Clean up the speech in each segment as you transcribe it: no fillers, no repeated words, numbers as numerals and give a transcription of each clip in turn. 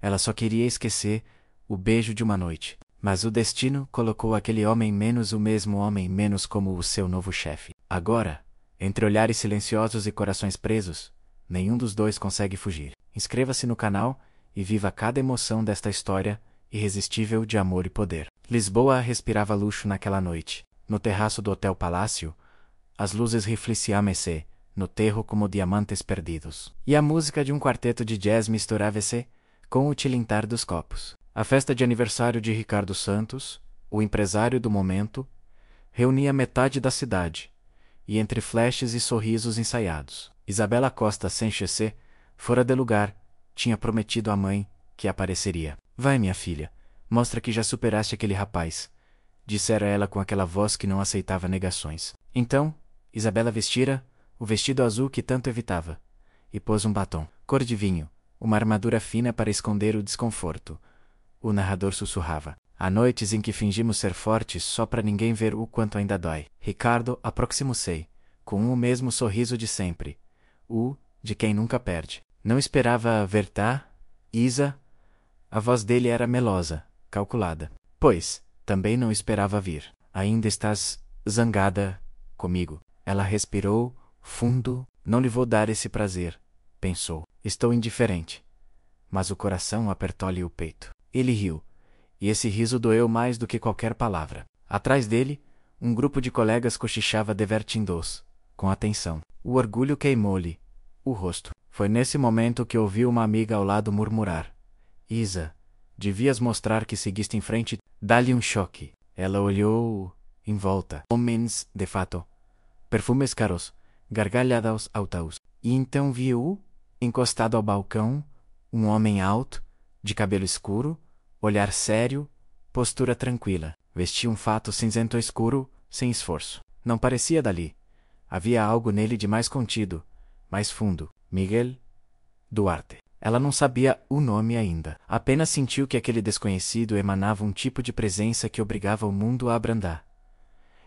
Ela só queria esquecer o beijo de uma noite. Mas o destino colocou aquele homem menos o mesmo homem menos como o seu novo chefe. Agora, entre olhares silenciosos e corações presos, nenhum dos dois consegue fugir. Inscreva-se no canal e viva cada emoção desta história irresistível de amor e poder. Lisboa respirava luxo naquela noite. No terraço do Hotel Palácio, as luzes refletiam-se no terro como diamantes perdidos. E a música de um quarteto de jazz misturava-se com o tilintar dos copos. A festa de aniversário de Ricardo Santos, o empresário do momento, reunia metade da cidade, e entre flashes e sorrisos ensaiados, Isabela Costa Sanchezé, fora de lugar, tinha prometido à mãe que apareceria. Vai, minha filha, mostra que já superaste aquele rapaz, dissera ela com aquela voz que não aceitava negações. Então, Isabela vestira o vestido azul que tanto evitava, e pôs um batom, cor de vinho, uma armadura fina para esconder o desconforto. O narrador sussurrava. Há noites em que fingimos ser fortes só para ninguém ver o quanto ainda dói. Ricardo aproximou-se, com o mesmo sorriso de sempre, o de quem nunca perde. Não esperava ver-te, Isa. A voz dele era melosa, calculada. Pois, também não esperava vir. Ainda estás zangada comigo. Ela respirou fundo. Não lhe vou dar esse prazer, pensou. Estou indiferente. Mas o coração apertou-lhe o peito. Ele riu, e esse riso doeu mais do que qualquer palavra. Atrás dele, um grupo de colegas cochichava divertindo-os, com atenção. O orgulho queimou-lhe o rosto. Foi nesse momento que ouviu uma amiga ao lado murmurar. Isa, devias mostrar que seguiste em frente. Dá-lhe um choque. Ela olhou em volta. Homens, de fato. Perfumes caros, gargalhadas altas. E então viu, encostado ao balcão, um homem alto, de cabelo escuro, olhar sério, postura tranquila. Vestia um fato cinzento escuro, sem esforço. Não parecia dali. Havia algo nele de mais contido, mais fundo. Miguel Duarte. Ela não sabia o nome ainda. Apenas sentiu que aquele desconhecido emanava um tipo de presença que obrigava o mundo a abrandar.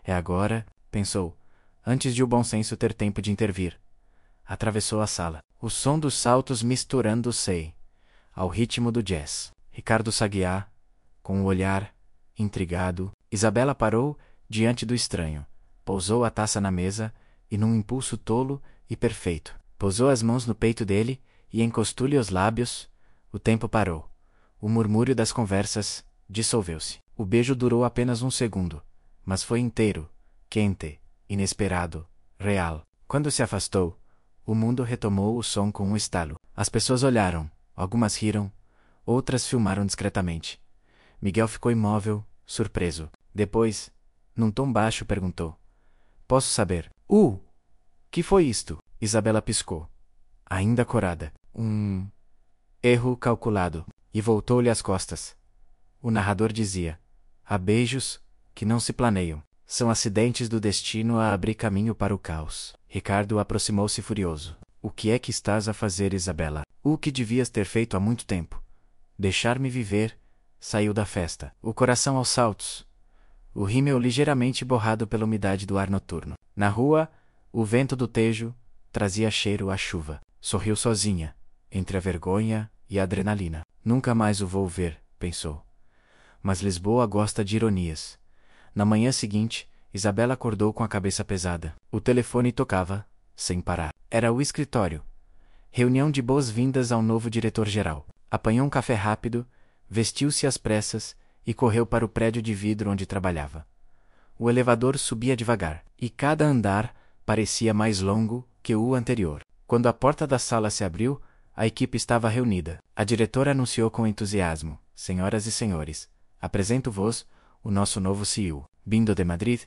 É agora, pensou, antes de o bom senso ter tempo de intervir. Atravessou a sala. O som dos saltos misturando-se ao ritmo do jazz. Ricardo Saguiá, com o olhar intrigado. Isabela parou diante do estranho. Pousou a taça na mesa e, num impulso tolo e perfeito, pousou as mãos no peito dele e encostou-lhe os lábios. O tempo parou. O murmúrio das conversas dissolveu-se. O beijo durou apenas um segundo, mas foi inteiro, quente, inesperado, real. Quando se afastou, o mundo retomou o som com um estalo. As pessoas olharam. Algumas riram, outras filmaram discretamente. Miguel ficou imóvel, surpreso. Depois, num tom baixo, perguntou. Posso saber? Que foi isto? Isabela piscou, ainda corada. Erro calculado. E voltou-lhe as costas. O narrador dizia. Há beijos que não se planeiam. São acidentes do destino a abrir caminho para o caos. Ricardo aproximou-se furioso. O que é que estás a fazer, Isabela? O que devias ter feito há muito tempo. Deixar-me viver. Saiu da festa. O coração aos saltos. O rímel ligeiramente borrado pela umidade do ar noturno. Na rua, o vento do Tejo trazia cheiro a chuva. Sorriu sozinha, entre a vergonha e a adrenalina. Nunca mais o vou ver, pensou. Mas Lisboa gosta de ironias. Na manhã seguinte, Isabela acordou com a cabeça pesada. O telefone tocava, sem parar. Era o escritório. Reunião de boas-vindas ao novo diretor-geral. Apanhou um café rápido, vestiu-se às pressas e correu para o prédio de vidro onde trabalhava. O elevador subia devagar, e cada andar parecia mais longo que o anterior. Quando a porta da sala se abriu, a equipe estava reunida. A diretora anunciou com entusiasmo. Senhoras e senhores, apresento-vos o nosso novo CEO. Vindo de Madrid,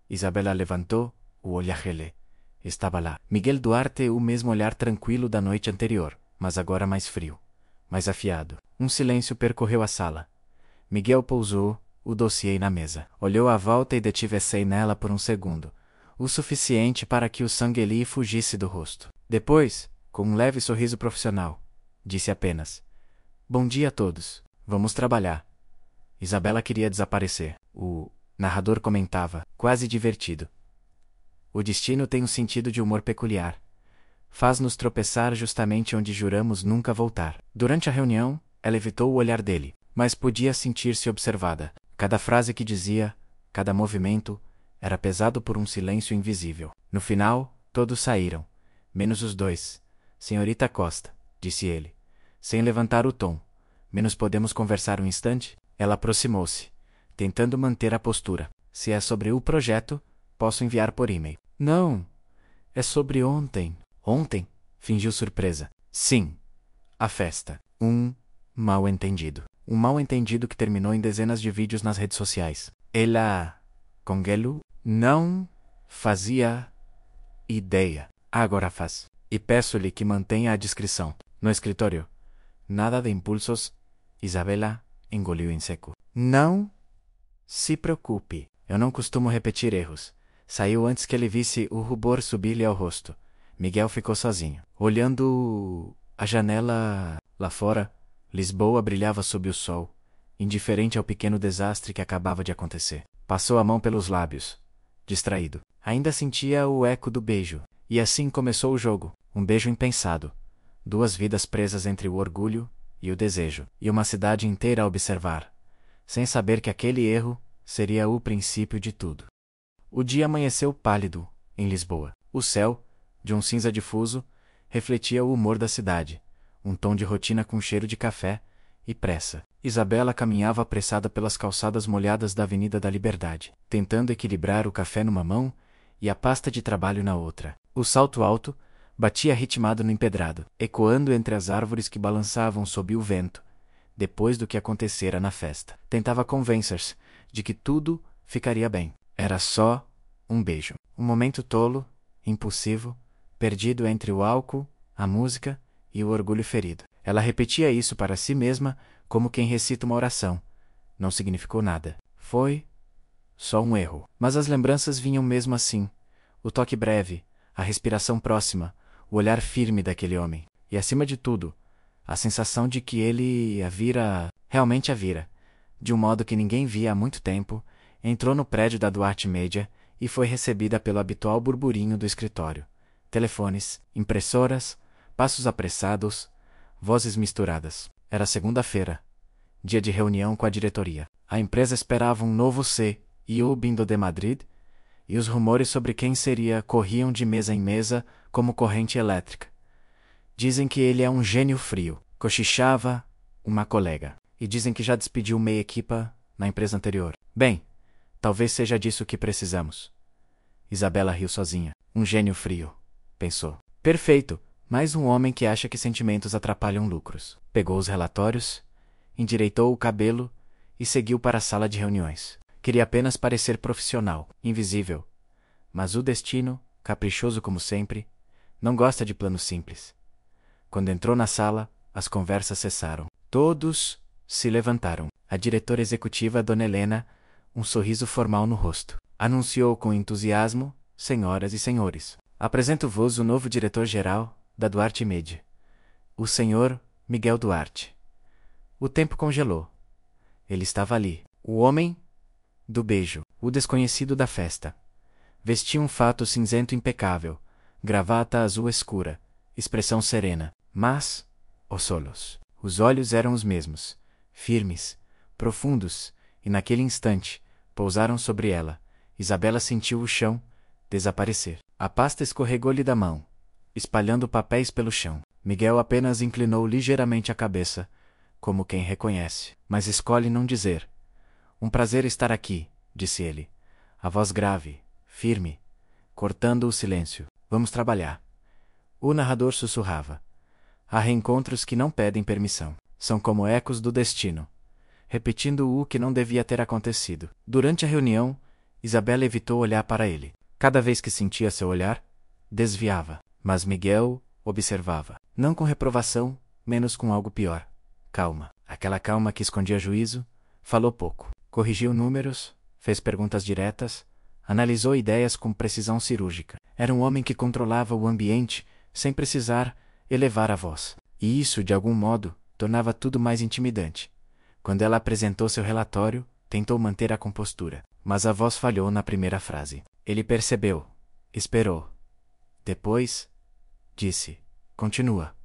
Isabela levantou o olhar. Estava lá. Miguel Duarte, o mesmo olhar tranquilo da noite anterior, mas agora mais frio, mais afiado. Um silêncio percorreu a sala. Miguel pousou o dossiê na mesa. Olhou à volta e detive-se nela por um segundo, o suficiente para que o sangue lhe fugisse do rosto. Depois, com um leve sorriso profissional, disse apenas: Bom dia a todos. Vamos trabalhar. Isabela queria desaparecer. O narrador comentava, quase divertido. O destino tem um sentido de humor peculiar. Faz-nos tropeçar justamente onde juramos nunca voltar. Durante a reunião, Ela evitou o olhar dele, mas podia sentir-se observada. Cada frase que dizia, cada movimento, era pesado por um silêncio invisível. No final, todos saíram, menos os dois. Senhorita Costa, disse ele, sem levantar o tom. Menos podemos conversar um instante? Ela aproximou-se, tentando manter a postura. Se é sobre o projeto, posso enviar por e-mail. Não, é sobre ontem. Ontem? Fingiu surpresa. Sim, a festa. Um mal-entendido. Um mal-entendido que terminou em dezenas de vídeos nas redes sociais. Ela, Congelo, não fazia ideia. Agora faz. E peço-lhe que mantenha a discrição. No escritório. Nada de impulsos. Isabela engoliu em seco. Não se preocupe. Eu não costumo repetir erros. Saiu antes que ele visse o rubor subir-lhe ao rosto. Miguel ficou sozinho. Olhando a janela lá fora, Lisboa brilhava sob o sol, indiferente ao pequeno desastre que acabava de acontecer. Passou a mão pelos lábios, distraído. Ainda sentia o eco do beijo. E assim começou o jogo. Um beijo impensado. Duas vidas presas entre o orgulho e o desejo. E uma cidade inteira a observar, sem saber que aquele erro seria o princípio de tudo. O dia amanheceu pálido, em Lisboa. O céu, de um cinza difuso, refletia o humor da cidade, um tom de rotina com cheiro de café e pressa. Isabela caminhava apressada pelas calçadas molhadas da Avenida da Liberdade, tentando equilibrar o café numa mão e a pasta de trabalho na outra. O salto alto batia ritmado no empedrado, ecoando entre as árvores que balançavam sob o vento, depois do que acontecera na festa. Tentava convencer-se de que tudo ficaria bem. Era só um beijo. Um momento tolo, impulsivo, perdido entre o álcool, a música e o orgulho ferido. Ela repetia isso para si mesma como quem recita uma oração. Não significou nada. Foi só um erro. Mas as lembranças vinham mesmo assim. O toque breve, a respiração próxima, o olhar firme daquele homem. E acima de tudo, a sensação de que ele realmente a vira, de um modo que ninguém via há muito tempo, entrou no prédio da Duarte Media e foi recebida pelo habitual burburinho do escritório. Telefones, impressoras, passos apressados, vozes misturadas. Era segunda-feira, dia de reunião com a diretoria. A empresa esperava um novo CEO vindo de Madrid, e os rumores sobre quem seria corriam de mesa em mesa como corrente elétrica. Dizem que ele é um gênio frio, cochichava uma colega. E dizem que já despediu meia equipa na empresa anterior. Bem, talvez seja disso que precisamos. Isabela riu sozinha. Um gênio frio, pensou. Perfeito, mais um homem que acha que sentimentos atrapalham lucros. Pegou os relatórios, endireitou o cabelo e seguiu para a sala de reuniões. Queria apenas parecer profissional, invisível. Mas o destino, caprichoso como sempre, não gosta de planos simples. Quando entrou na sala, as conversas cessaram. Todos se levantaram. A diretora executiva, Dona Helena, um sorriso formal no rosto, anunciou com entusiasmo: senhoras e senhores, apresento-vos o novo diretor-geral da Duarte Media, o senhor Miguel Duarte. O tempo congelou. Ele estava ali, o homem do beijo, o desconhecido da festa. Vestia um fato cinzento impecável, gravata azul escura, expressão serena, mas os olhos eram os mesmos, firmes, profundos, e naquele instante pousaram sobre ela. Isabela sentiu o chão desaparecer. A pasta escorregou-lhe da mão, espalhando papéis pelo chão. Miguel apenas inclinou ligeiramente a cabeça, como quem reconhece, mas escolhe não dizer. Um prazer estar aqui, disse ele, a voz grave, firme, cortando o silêncio. Vamos trabalhar. O narrador sussurrava. Há reencontros que não pedem permissão. São como ecos do destino, repetindo o que não devia ter acontecido. Durante a reunião, Isabela evitou olhar para ele. Cada vez que sentia seu olhar, desviava. Mas Miguel observava. Não com reprovação, menos com algo pior. Calma. Aquela calma que escondia juízo. Falou pouco. Corrigiu números, fez perguntas diretas, analisou ideias com precisão cirúrgica. Era um homem que controlava o ambiente sem precisar elevar a voz. E isso, de algum modo, tornava tudo mais intimidante. Quando ela apresentou seu relatório, tentou manter a compostura, mas a voz falhou na primeira frase. Ele percebeu. Esperou. Depois, disse: continua.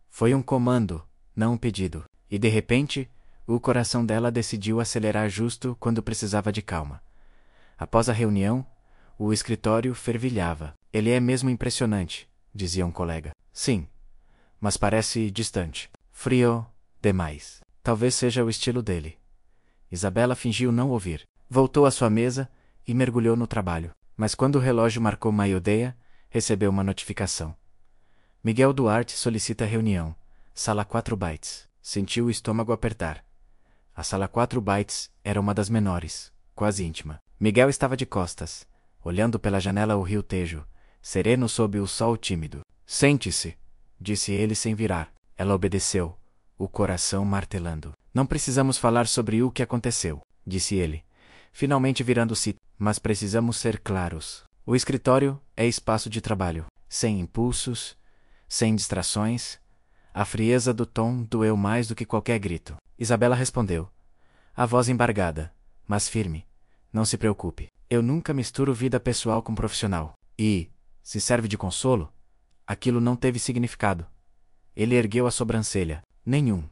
Foi um comando, não um pedido. E de repente, o coração dela decidiu acelerar justo quando precisava de calma. Após a reunião, o escritório fervilhava. Ele é mesmo impressionante, dizia um colega. Sim, mas parece distante. Frio demais. Talvez seja o estilo dele. Isabela fingiu não ouvir. Voltou à sua mesa e mergulhou no trabalho. Mas quando o relógio marcou meio-dia, recebeu uma notificação. Miguel Duarte solicita reunião. Sala 4 bytes. Sentiu o estômago apertar. A sala 4 bytes era uma das menores, quase íntima. Miguel estava de costas, olhando pela janela o rio Tejo, sereno sob o sol tímido. Sente-se, disse ele sem virar. Ela obedeceu, o coração martelando. Não precisamos falar sobre o que aconteceu, disse ele, finalmente virando-se, mas precisamos ser claros. O escritório é espaço de trabalho, sem impulsos, sem distrações. A frieza do tom doeu mais do que qualquer grito. Isabela respondeu, a voz embargada, mas firme. Não se preocupe. Eu nunca misturo vida pessoal com profissional. E, se serve de consolo, aquilo não teve significado. Ele ergueu a sobrancelha. Nenhum.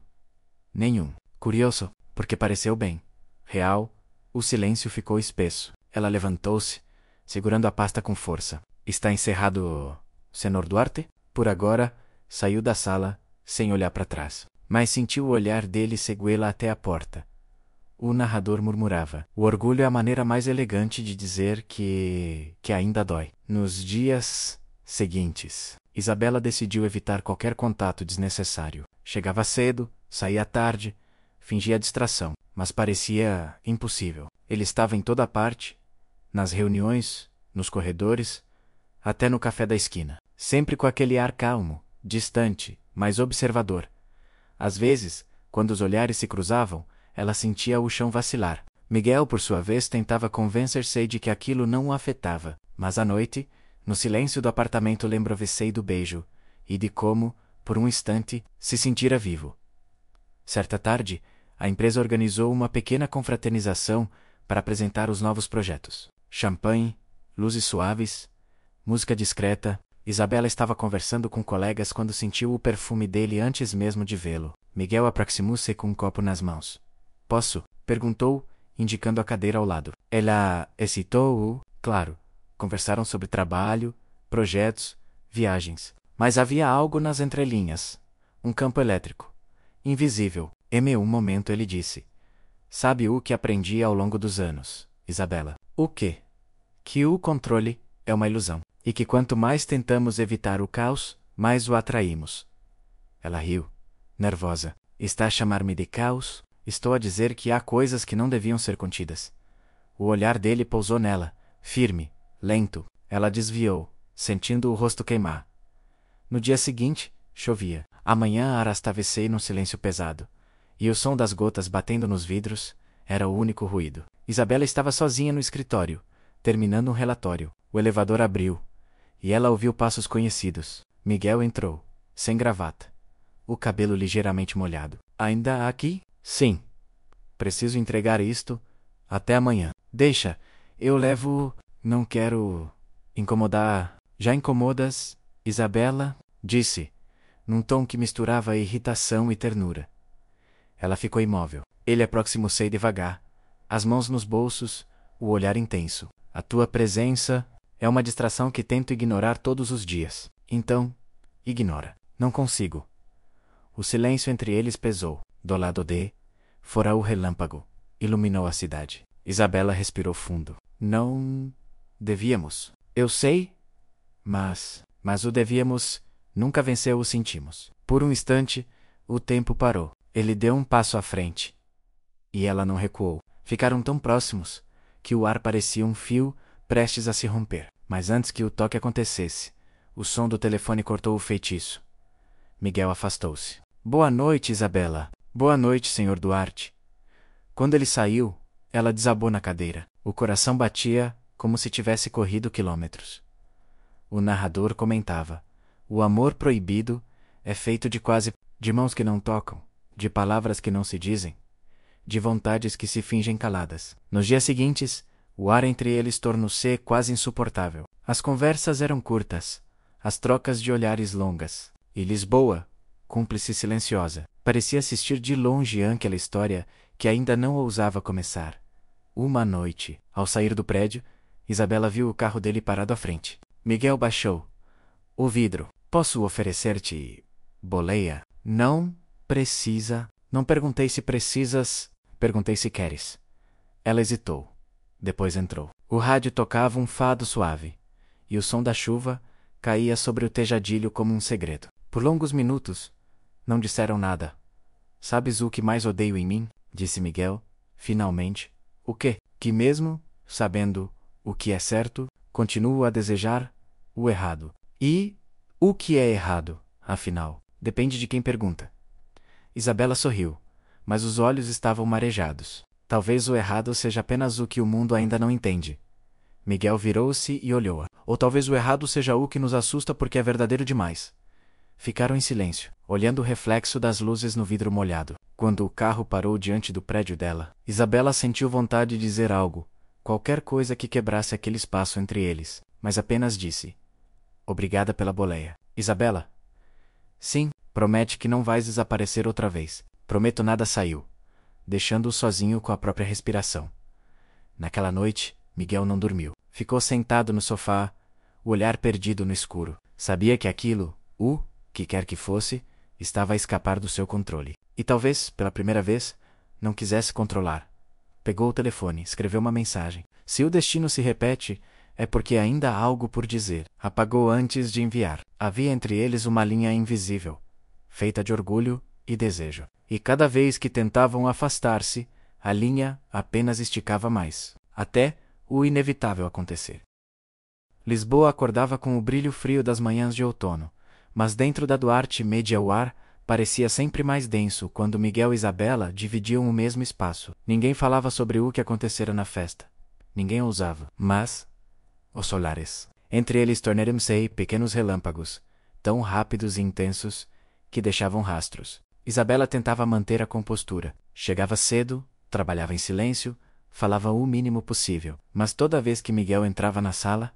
Curioso, porque pareceu bem. Real, o silêncio ficou espesso. Ela levantou-se, segurando a pasta com força. Está encerrado, Senhor Duarte? Por agora, saiu da sala, sem olhar para trás. Mas sentiu o olhar dele segui-la até a porta. O narrador murmurava. O orgulho é a maneira mais elegante de dizer que ainda dói. Nos dias seguintes, Isabela decidiu evitar qualquer contato desnecessário. Chegava cedo, saía tarde, fingia distração, mas parecia impossível. Ele estava em toda parte, nas reuniões, nos corredores, até no café da esquina. Sempre com aquele ar calmo, distante, mas observador. Às vezes, quando os olhares se cruzavam, ela sentia o chão vacilar. Miguel, por sua vez, tentava convencer-se de que aquilo não o afetava. Mas à noite, no silêncio do apartamento, lembrou-se do beijo e de como, por um instante, se sentira vivo. Certa tarde, a empresa organizou uma pequena confraternização para apresentar os novos projetos. Champanhe, luzes suaves, música discreta. Isabela estava conversando com colegas quando sentiu o perfume dele antes mesmo de vê-lo. Miguel aproximou-se com um copo nas mãos. Posso? Perguntou, indicando a cadeira ao lado. Ela hesitou. Claro, conversaram sobre trabalho, projetos, viagens. Mas havia algo nas entrelinhas. Um campo elétrico. Invisível. Em um momento ele disse. Sabe o que aprendi ao longo dos anos, Isabela? O quê? Que o controle é uma ilusão. E que quanto mais tentamos evitar o caos, mais o atraímos. Ela riu, nervosa. Está a chamar-me de caos? Estou a dizer que há coisas que não deviam ser contidas. O olhar dele pousou nela, firme, lento. Ela desviou, sentindo o rosto queimar. No dia seguinte, chovia. Amanhã arrastava-se num silêncio pesado. E o som das gotas batendo nos vidros era o único ruído. Isabela estava sozinha no escritório, terminando um relatório. O elevador abriu. E ela ouviu passos conhecidos. Miguel entrou, sem gravata, o cabelo ligeiramente molhado. Ainda aqui? Sim. Preciso entregar isto até amanhã. Deixa, eu levo. Não quero incomodar. Já incomodas, Isabela? Disse, num tom que misturava irritação e ternura. Ela ficou imóvel. Ele aproximou-se devagar, as mãos nos bolsos, o olhar intenso. A tua presença é uma distração que tento ignorar todos os dias. Então, ignora. Não consigo. O silêncio entre eles pesou. Do lado de fora o relâmpago iluminou a cidade. Isabela respirou fundo. Não devíamos. Eu sei, mas o devíamos nunca venceu o sentimos. Por um instante, o tempo parou. Ele deu um passo à frente. E ela não recuou. Ficaram tão próximos que o ar parecia um fio prestes a se romper. Mas antes que o toque acontecesse, o som do telefone cortou o feitiço. Miguel afastou-se. Boa noite, Isabela. Boa noite, Sr. Duarte. Quando ele saiu, ela desabou na cadeira. O coração batia como se tivesse corrido quilômetros. O narrador comentava. O amor proibido é feito de mãos que não tocam, de palavras que não se dizem, de vontades que se fingem caladas. Nos dias seguintes, o ar entre eles tornou-se quase insuportável. As conversas eram curtas, as trocas de olhares longas. E Lisboa, cúmplice silenciosa. Parecia assistir de longe àquela história que ainda não ousava começar. Uma noite, ao sair do prédio, Isabela viu o carro dele parado à frente. Miguel baixou o vidro. Posso oferecer-te boleia? Não precisa. Não perguntei se precisas, perguntei se queres. Ela hesitou. Depois entrou. O rádio tocava um fado suave, e o som da chuva caía sobre o tejadilho como um segredo. Por longos minutos, não disseram nada. Sabes o que mais odeio em mim? Disse Miguel, finalmente. O quê? Que mesmo, sabendo o que é certo, continuo a desejar o errado. E o que é errado, afinal? Depende de quem pergunta. Isabela sorriu, mas os olhos estavam marejados. Talvez o errado seja apenas o que o mundo ainda não entende. Miguel virou-se e olhou-a. Ou talvez o errado seja o que nos assusta porque é verdadeiro demais. Ficaram em silêncio, olhando o reflexo das luzes no vidro molhado. Quando o carro parou diante do prédio dela, Isabela sentiu vontade de dizer algo, qualquer coisa que quebrasse aquele espaço entre eles, mas apenas disse: Obrigada pela boleia. Isabela? Sim, promete que não vais desaparecer outra vez. Prometo. Nada saiu, deixando-o sozinho com a própria respiração. Naquela noite, Miguel não dormiu. Ficou sentado no sofá, o olhar perdido no escuro. Sabia que aquilo, o que quer que fosse, estava a escapar do seu controle. E talvez, pela primeira vez, não quisesse controlar. Pegou o telefone, escreveu uma mensagem. Se o destino se repete, é porque ainda há algo por dizer. Apagou antes de enviar. Havia entre eles uma linha invisível, feita de orgulho e desejo. E cada vez que tentavam afastar-se, a linha apenas esticava mais, até o inevitável acontecer. Lisboa acordava com o brilho frio das manhãs de outono, mas dentro da Duarte Media o ar parecia sempre mais denso quando Miguel e Isabela dividiam o mesmo espaço. Ninguém falava sobre o que acontecera na festa. Ninguém ousava. Mas os solares. Entre eles tornaram-se pequenos relâmpagos, tão rápidos e intensos, que deixavam rastros. Isabela tentava manter a compostura. Chegava cedo, trabalhava em silêncio, falava o mínimo possível. Mas toda vez que Miguel entrava na sala,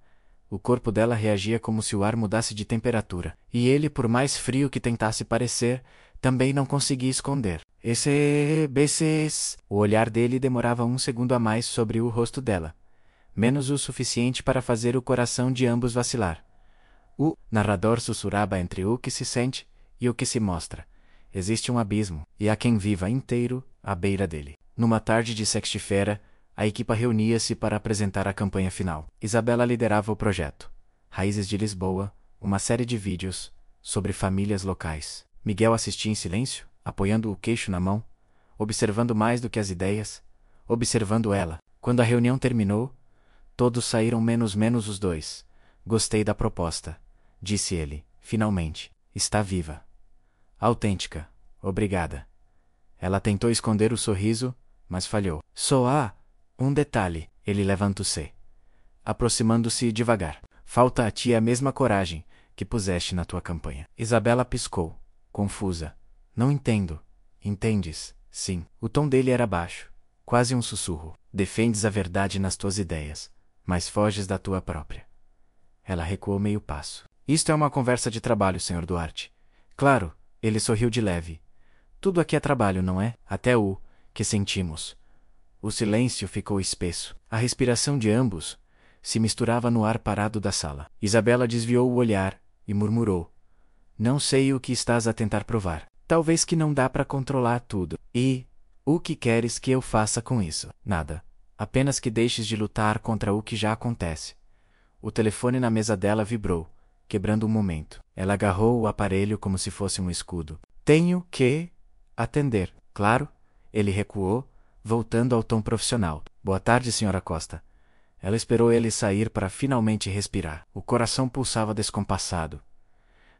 o corpo dela reagia como se o ar mudasse de temperatura. E ele, por mais frio que tentasse parecer, também não conseguia esconder. O olhar dele demorava um segundo a mais sobre o rosto dela. Menos o suficiente para fazer o coração de ambos vacilar. O narrador sussurrava entre o que se sente e o que se mostra. Existe um abismo, e há quem viva inteiro à beira dele. Numa tarde de sexta-feira, a equipa reunia-se para apresentar a campanha final. Isabela liderava o projeto. Raízes de Lisboa, uma série de vídeos sobre famílias locais. Miguel assistia em silêncio, apoiando o queixo na mão, observando mais do que as ideias, observando ela. Quando a reunião terminou, todos saíram menos os dois. Gostei da proposta, disse ele, finalmente. Está viva. Autêntica. Obrigada. Ela tentou esconder o sorriso, mas falhou. Só há um detalhe. Ele levantou-se, aproximando-se devagar. Falta a ti a mesma coragem que puseste na tua campanha. Isabela piscou, confusa. Não entendo. Entendes? Sim. O tom dele era baixo, quase um sussurro. Defendes a verdade nas tuas ideias, mas foges da tua própria. Ela recuou meio passo. Isto é uma conversa de trabalho, Sr. Duarte. Claro, ele sorriu de leve. Tudo aqui é trabalho, não é? Até o que sentimos. O silêncio ficou espesso. A respiração de ambos se misturava no ar parado da sala. Isabela desviou o olhar e murmurou: Não sei o que estás a tentar provar. Talvez que não dá para controlar tudo. E o que queres que eu faça com isso? Nada. Apenas que deixes de lutar contra o que já acontece. O telefone na mesa dela vibrou, quebrando um momento. Ela agarrou o aparelho como se fosse um escudo. Tenho que atender. Claro. Ele recuou, voltando ao tom profissional. Boa tarde, Sra. Costa. Ela esperou ele sair para finalmente respirar. O coração pulsava descompassado.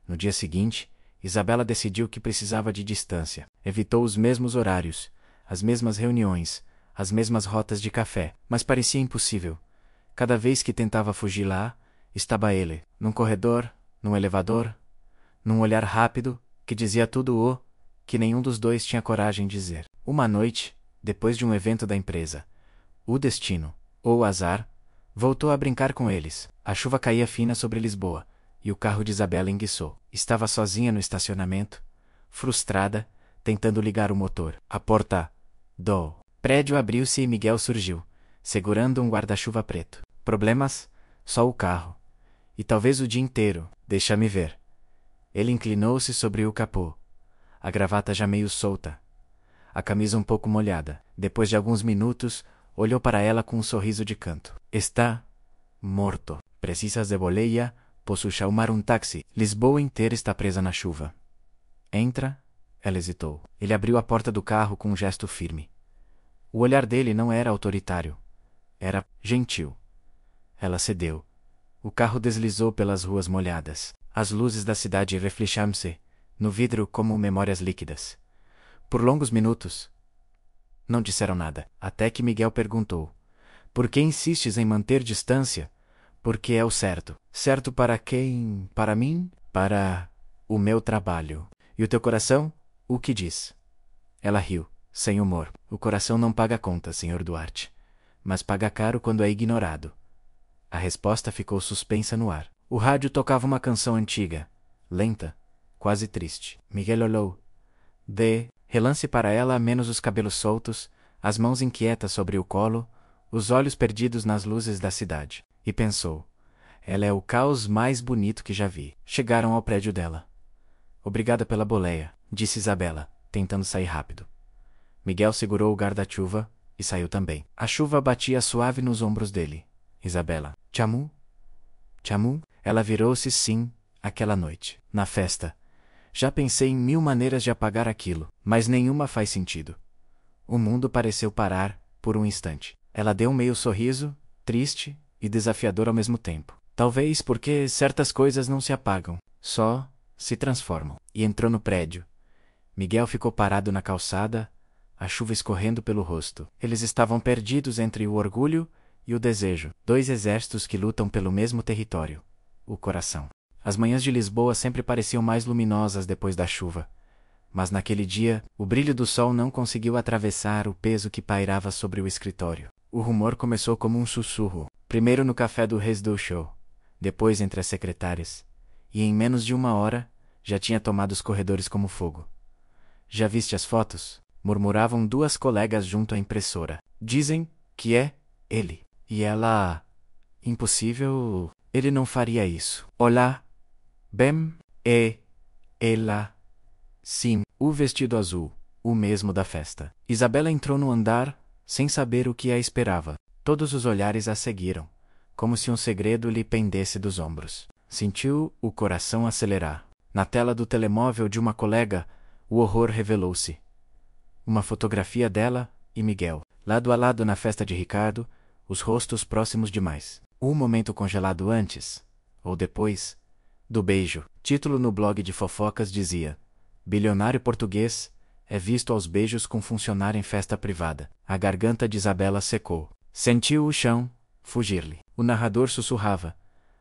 No dia seguinte, Isabela decidiu que precisava de distância. Evitou os mesmos horários, as mesmas reuniões, as mesmas rotas de café, mas parecia impossível. Cada vez que tentava fugir lá, estava ele, num corredor, num elevador, num olhar rápido, que dizia tudo o que nenhum dos dois tinha coragem de dizer. Uma noite, depois de um evento da empresa, o destino, ou o azar, voltou a brincar com eles. A chuva caía fina sobre Lisboa, e o carro de Isabela enguiçou. Estava sozinha no estacionamento, frustrada, tentando ligar o motor. A porta do prédio abriu-se e Miguel surgiu, segurando um guarda-chuva preto. Problemas? Só o carro. E talvez o dia inteiro. Deixa-me ver. Ele inclinou-se sobre o capô. A gravata já meio solta. A camisa um pouco molhada. Depois de alguns minutos, olhou para ela com um sorriso de canto. Está morto. Precisas de boleia? Posso chamar um táxi. Lisboa inteira está presa na chuva. Entra. Ela hesitou. Ele abriu a porta do carro com um gesto firme. O olhar dele não era autoritário. Era gentil. Ela cedeu. O carro deslizou pelas ruas molhadas. As luzes da cidade refletiam-se no vidro como memórias líquidas. Por longos minutos, não disseram nada, até que Miguel perguntou: por que insistes em manter distância? Porque é o certo. Certo para quem? Para mim? Para o meu trabalho. E o teu coração? O que diz? Ela riu, sem humor. O coração não paga conta, Sr. Duarte. Mas paga caro quando é ignorado. A resposta ficou suspensa no ar. O rádio tocava uma canção antiga, lenta, quase triste. Miguel olhou. De relance para ela, menos os cabelos soltos, as mãos inquietas sobre o colo, os olhos perdidos nas luzes da cidade. E pensou: ela é o caos mais bonito que já vi. Chegaram ao prédio dela. Obrigada pela boleia, disse Isabela, tentando sair rápido. Miguel segurou o guarda-chuva e saiu também. A chuva batia suave nos ombros dele. Isabela. Chamu? Chamu? Ela virou-se sim, aquela noite. Na festa. Já pensei em 1000 maneiras de apagar aquilo, mas nenhuma faz sentido. O mundo pareceu parar, por um instante. Ela deu um meio sorriso, triste e desafiador ao mesmo tempo. Talvez porque certas coisas não se apagam, só se transformam. E entrou no prédio. Miguel ficou parado na calçada, a chuva escorrendo pelo rosto. Eles estavam perdidos entre o orgulho e o desejo. 2 exércitos que lutam pelo mesmo território, o coração. As manhãs de Lisboa sempre pareciam mais luminosas depois da chuva. Mas naquele dia, o brilho do sol não conseguiu atravessar o peso que pairava sobre o escritório. O rumor começou como um sussurro, primeiro no café do Reis do Show, depois entre as secretárias, e em menos de 1 hora, já tinha tomado os corredores como fogo. Já viste as fotos? Murmuravam 2 colegas junto à impressora. Dizem que é ele. E ela... Impossível... Ele não faria isso. Olá. Bem... Ela... Sim, o vestido azul, o mesmo da festa. Isabela entrou no andar, sem saber o que a esperava. Todos os olhares a seguiram, como se um segredo lhe pendesse dos ombros. Sentiu o coração acelerar. Na tela do telemóvel de uma colega, o horror revelou-se. Uma fotografia dela e Miguel, lado a lado na festa de Ricardo, os rostos próximos demais. Um momento congelado antes, ou depois, do beijo. Título no blog de fofocas dizia: bilionário português é visto aos beijos com funcionário em festa privada. A garganta de Isabela secou. Sentiu o chão fugir-lhe. O narrador sussurrava: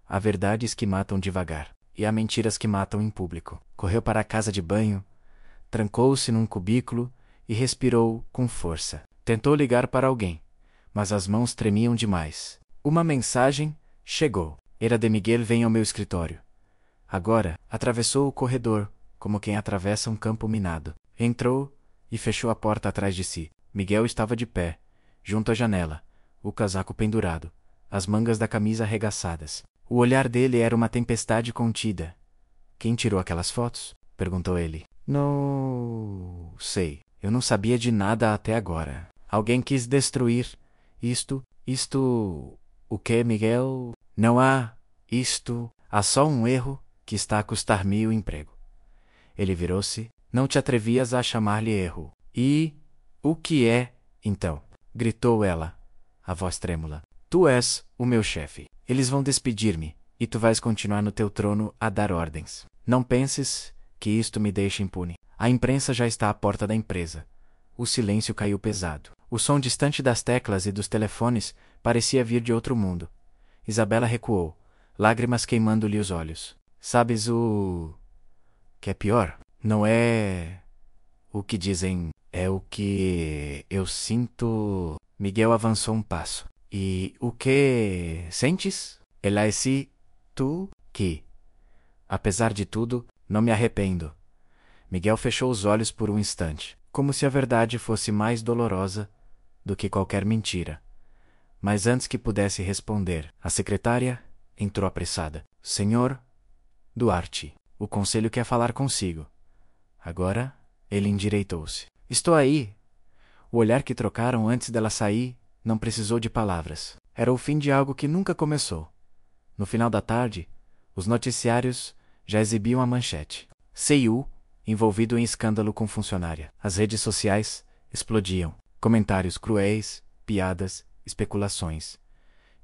há verdades que matam devagar, e há mentiras que matam em público. Correu para a casa de banho, trancou-se num cubículo e respirou com força. Tentou ligar para alguém, mas as mãos tremiam demais. Uma mensagem chegou. Era de Miguel: vem ao meu escritório. Agora, atravessou o corredor, como quem atravessa um campo minado. Entrou e fechou a porta atrás de si. Miguel estava de pé, junto à janela, o casaco pendurado, as mangas da camisa arregaçadas. O olhar dele era uma tempestade contida. Quem tirou aquelas fotos? Perguntou ele. Não sei. Eu não sabia de nada até agora. Alguém quis destruir isto. O que, Miguel? Não há isto. Há só um erro que está a custar-me o emprego. Ele virou-se. Não te atrevias a chamar-lhe erro. E o que é, então? Gritou ela, a voz trêmula. Tu és o meu chefe. Eles vão despedir-me, e tu vais continuar no teu trono a dar ordens. Não penses que isto me deixa impune. A imprensa já está à porta da empresa. O silêncio caiu pesado. O som distante das teclas e dos telefones parecia vir de outro mundo. Isabela recuou, lágrimas queimando-lhe os olhos. Sabes o que é pior? Não é o que dizem, é o que eu sinto. Miguel avançou um passo. E o que sentes? Ela é tu que, apesar de tudo, não me arrependo. Miguel fechou os olhos por um instante, como se a verdade fosse mais dolorosa do que qualquer mentira. Mas antes que pudesse responder, a secretária entrou apressada. Senhor Duarte, o conselho quer falar consigo. Agora ele endireitou-se. Estou aí. O olhar que trocaram antes dela sair não precisou de palavras. Era o fim de algo que nunca começou. No final da tarde, os noticiários já exibiam a manchete. CIU envolvido em escândalo com funcionária. As redes sociais explodiam. Comentários cruéis, piadas, especulações.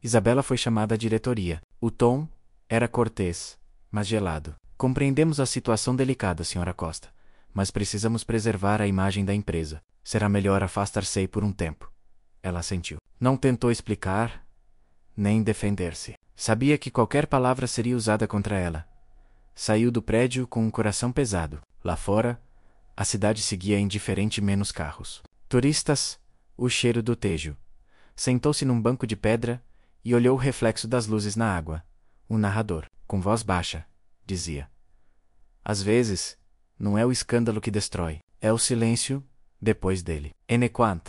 Isabela foi chamada à diretoria. O tom era cortês, mas gelado. Compreendemos a situação delicada, Sra. Costa, mas precisamos preservar a imagem da empresa. Será melhor afastar-se por um tempo. Ela assentiu. Não tentou explicar, nem defender-se. Sabia que qualquer palavra seria usada contra ela. Saiu do prédio com um coração pesado. Lá fora, a cidade seguia indiferente menos carros. Turistas, o cheiro do Tejo. Sentou-se num banco de pedra e olhou o reflexo das luzes na água. O narrador, com voz baixa, dizia: às vezes, não é o escândalo que destrói, é o silêncio depois dele. Enequant.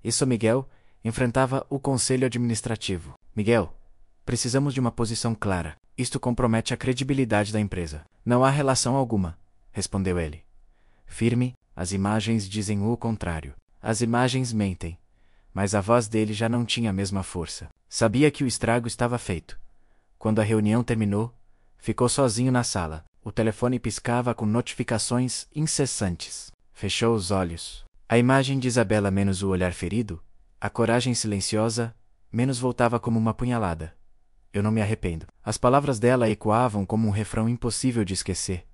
Isso Miguel enfrentava o conselho administrativo. Miguel, precisamos de uma posição clara. Isto compromete a credibilidade da empresa. Não há relação alguma, respondeu ele. Firme, as imagens dizem o contrário. As imagens mentem. Mas a voz dele já não tinha a mesma força. Sabia que o estrago estava feito. Quando a reunião terminou, ficou sozinho na sala. O telefone piscava com notificações incessantes. Fechou os olhos. A imagem de Isabela menos o olhar ferido, a coragem silenciosa, menos voltava como uma punhalada. Eu não me arrependo. As palavras dela ecoavam como um refrão impossível de esquecer.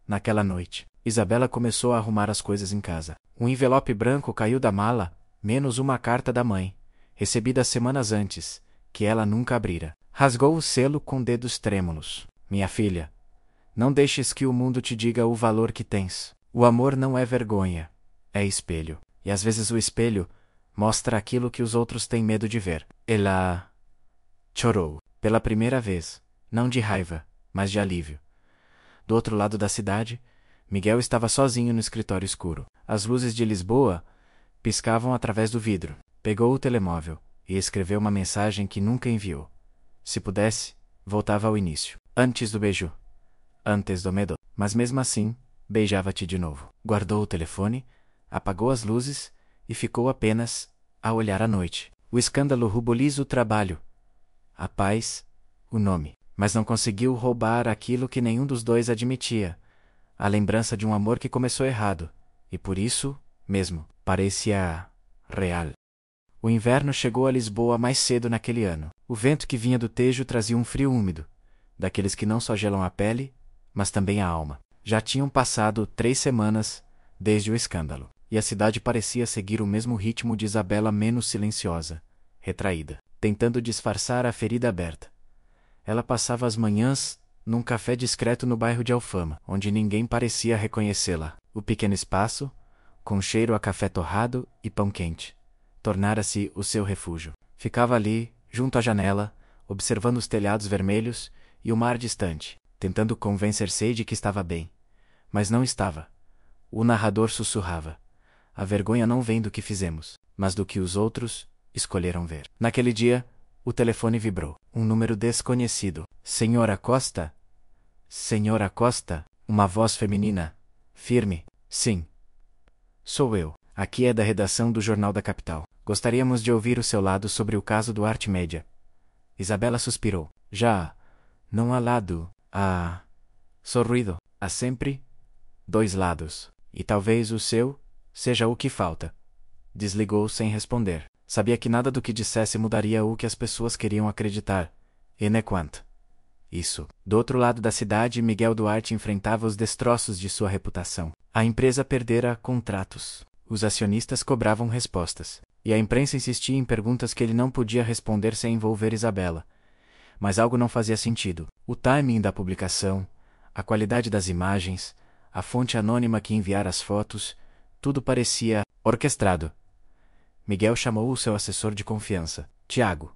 Naquela noite, Isabela começou a arrumar as coisas em casa. Um envelope branco caiu da mala, menos uma carta da mãe, recebida semanas antes, que ela nunca abrira. Rasgou o selo com dedos trêmulos. Minha filha, não deixes que o mundo te diga o valor que tens. O amor não é vergonha, é espelho. E às vezes o espelho mostra aquilo que os outros têm medo de ver. Ela chorou. Pela primeira vez, não de raiva, mas de alívio. Do outro lado da cidade, Miguel estava sozinho no escritório escuro. As luzes de Lisboa piscavam através do vidro. Pegou o telemóvel e escreveu uma mensagem que nunca enviou. Se pudesse, voltava ao início. Antes do beijo. Antes do medo. Mas mesmo assim, beijava-te de novo. Guardou o telefone, apagou as luzes e ficou apenas a olhar a noite. O escândalo ruboliza o trabalho. A paz, o nome. Mas não conseguiu roubar aquilo que nenhum dos dois admitia. A lembrança de um amor que começou errado. E por isso, mesmo, parecia real. O inverno chegou a Lisboa mais cedo naquele ano. O vento que vinha do Tejo trazia um frio úmido, daqueles que não só gelam a pele, mas também a alma. Já tinham passado 3 semanas desde o escândalo, e a cidade parecia seguir o mesmo ritmo de Isabela menos silenciosa, retraída, tentando disfarçar a ferida aberta. Ela passava as manhãs num café discreto no bairro de Alfama, onde ninguém parecia reconhecê-la. O pequeno espaço, com cheiro a café torrado e pão quente, tornara-se o seu refúgio. Ficava ali, junto à janela, observando os telhados vermelhos e o mar distante, tentando convencer-se de que estava bem. Mas não estava. O narrador sussurrava: a vergonha não vem do que fizemos, mas do que os outros escolheram ver. Naquele dia, o telefone vibrou. Um número desconhecido. Senhora Costa? Senhora Costa? Uma voz feminina, firme. Sim. Sou eu. Aqui é da redação do Jornal da Capital. Gostaríamos de ouvir o seu lado sobre o caso do Arte Média. Isabela suspirou. Já não há lado. Há sorrido. Há sempre 2 lados. E talvez o seu seja o que falta. Desligou sem responder. Sabia que nada do que dissesse mudaria o que as pessoas queriam acreditar. Enequant. Isso. Do outro lado da cidade, Miguel Duarte enfrentava os destroços de sua reputação. A empresa perdera contratos. Os acionistas cobravam respostas. E a imprensa insistia em perguntas que ele não podia responder sem envolver Isabela. Mas algo não fazia sentido. O timing da publicação, a qualidade das imagens, a fonte anônima que enviara as fotos, tudo parecia orquestrado. Miguel chamou o seu assessor de confiança. Tiago,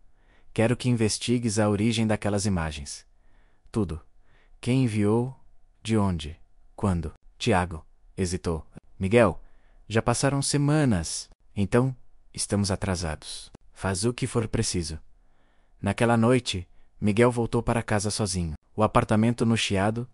quero que investigues a origem daquelas imagens. Tudo. Quem enviou, de onde, quando. Tiago, Hesitou. Miguel, já passaram semanas. Então, estamos atrasados. Faz o que for preciso. Naquela noite, Miguel voltou para casa sozinho. O apartamento no Chiado,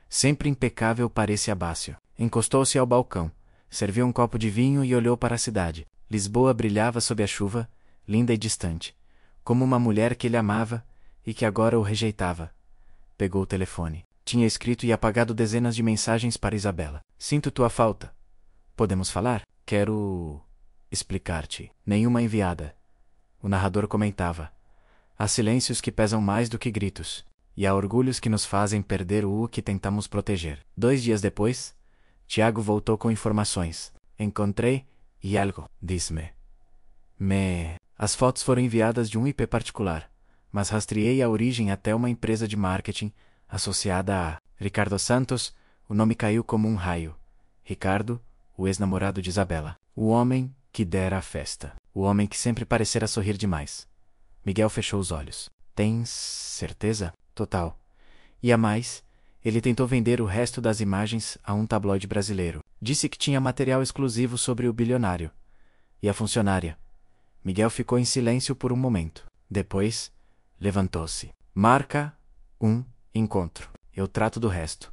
sempre impecável, parecia Bácio. Encostou-se ao balcão, serviu um copo de vinho e olhou para a cidade. Lisboa brilhava sob a chuva, linda e distante, como uma mulher que ele amava e que agora o rejeitava. Pegou o telefone. Tinha escrito e apagado dezenas de mensagens para Isabela. Sinto tua falta. Podemos falar? Quero explicar-te. Nenhuma enviada. O narrador comentava. Há silêncios que pesam mais do que gritos, e há orgulhos que nos fazem perder o que tentamos proteger. 2 dias depois, Tiago voltou com informações. Encontrei e algo, disse-me. As fotos foram enviadas de um IP particular, mas rastreei a origem até uma empresa de marketing associada a Ricardo Santos. O nome caiu como um raio. Ricardo, o ex-namorado de Isabela. O homem que dera a festa. O homem que sempre parecera sorrir demais. Miguel fechou os olhos. Tens certeza? Total. E a mais, ele tentou vender o resto das imagens a um tabloide brasileiro. Disse que tinha material exclusivo sobre o bilionário. E a funcionária. Miguel ficou em silêncio por um momento. Depois, levantou-se. Marca um encontro. Eu trato do resto.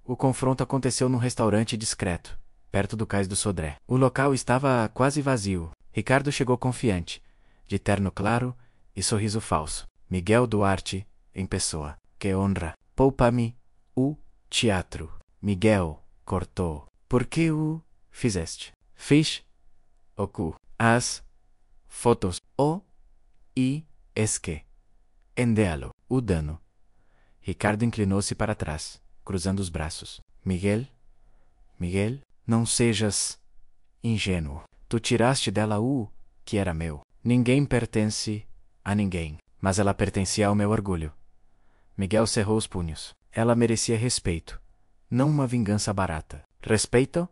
O confronto aconteceu num restaurante discreto, perto do cais do Sodré. O local estava quase vazio. Ricardo chegou confiante, de terno claro e sorriso falso. Miguel Duarte, em pessoa. Que honra. Poupa-me o teatro. Miguel cortou. Por que o fizeste? Fiz o cu. As fotos. O e esque. Endéalo. O dano. Ricardo inclinou-se para trás, cruzando os braços. Miguel, não sejas ingênuo. Tu tiraste dela o que era meu. Ninguém pertence a ninguém, mas ela pertencia ao meu orgulho. Miguel cerrou os punhos. Ela merecia respeito, não uma vingança barata. Respeito?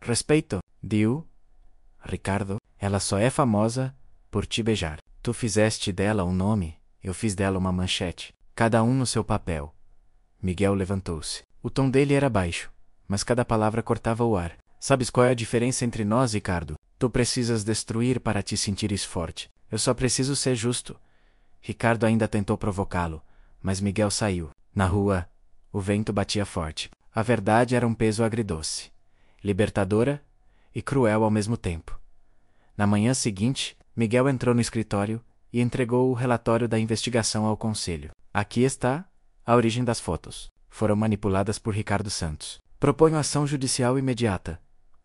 Respeito, diu Ricardo. Ela só é famosa por te beijar. Tu fizeste dela um nome, eu fiz dela uma manchete. Cada um no seu papel. Miguel levantou-se. O tom dele era baixo, mas cada palavra cortava o ar. Sabes qual é a diferença entre nós, Ricardo? Tu precisas destruir para te sentires forte. Eu só preciso ser justo. Ricardo ainda tentou provocá-lo, mas Miguel saiu. Na rua, o vento batia forte. A verdade era um peso agridoce, libertadora e cruel ao mesmo tempo. Na manhã seguinte, Miguel entrou no escritório e entregou o relatório da investigação ao conselho. Aqui está a origem das fotos. Foram manipuladas por Ricardo Santos. Proponho ação judicial imediata.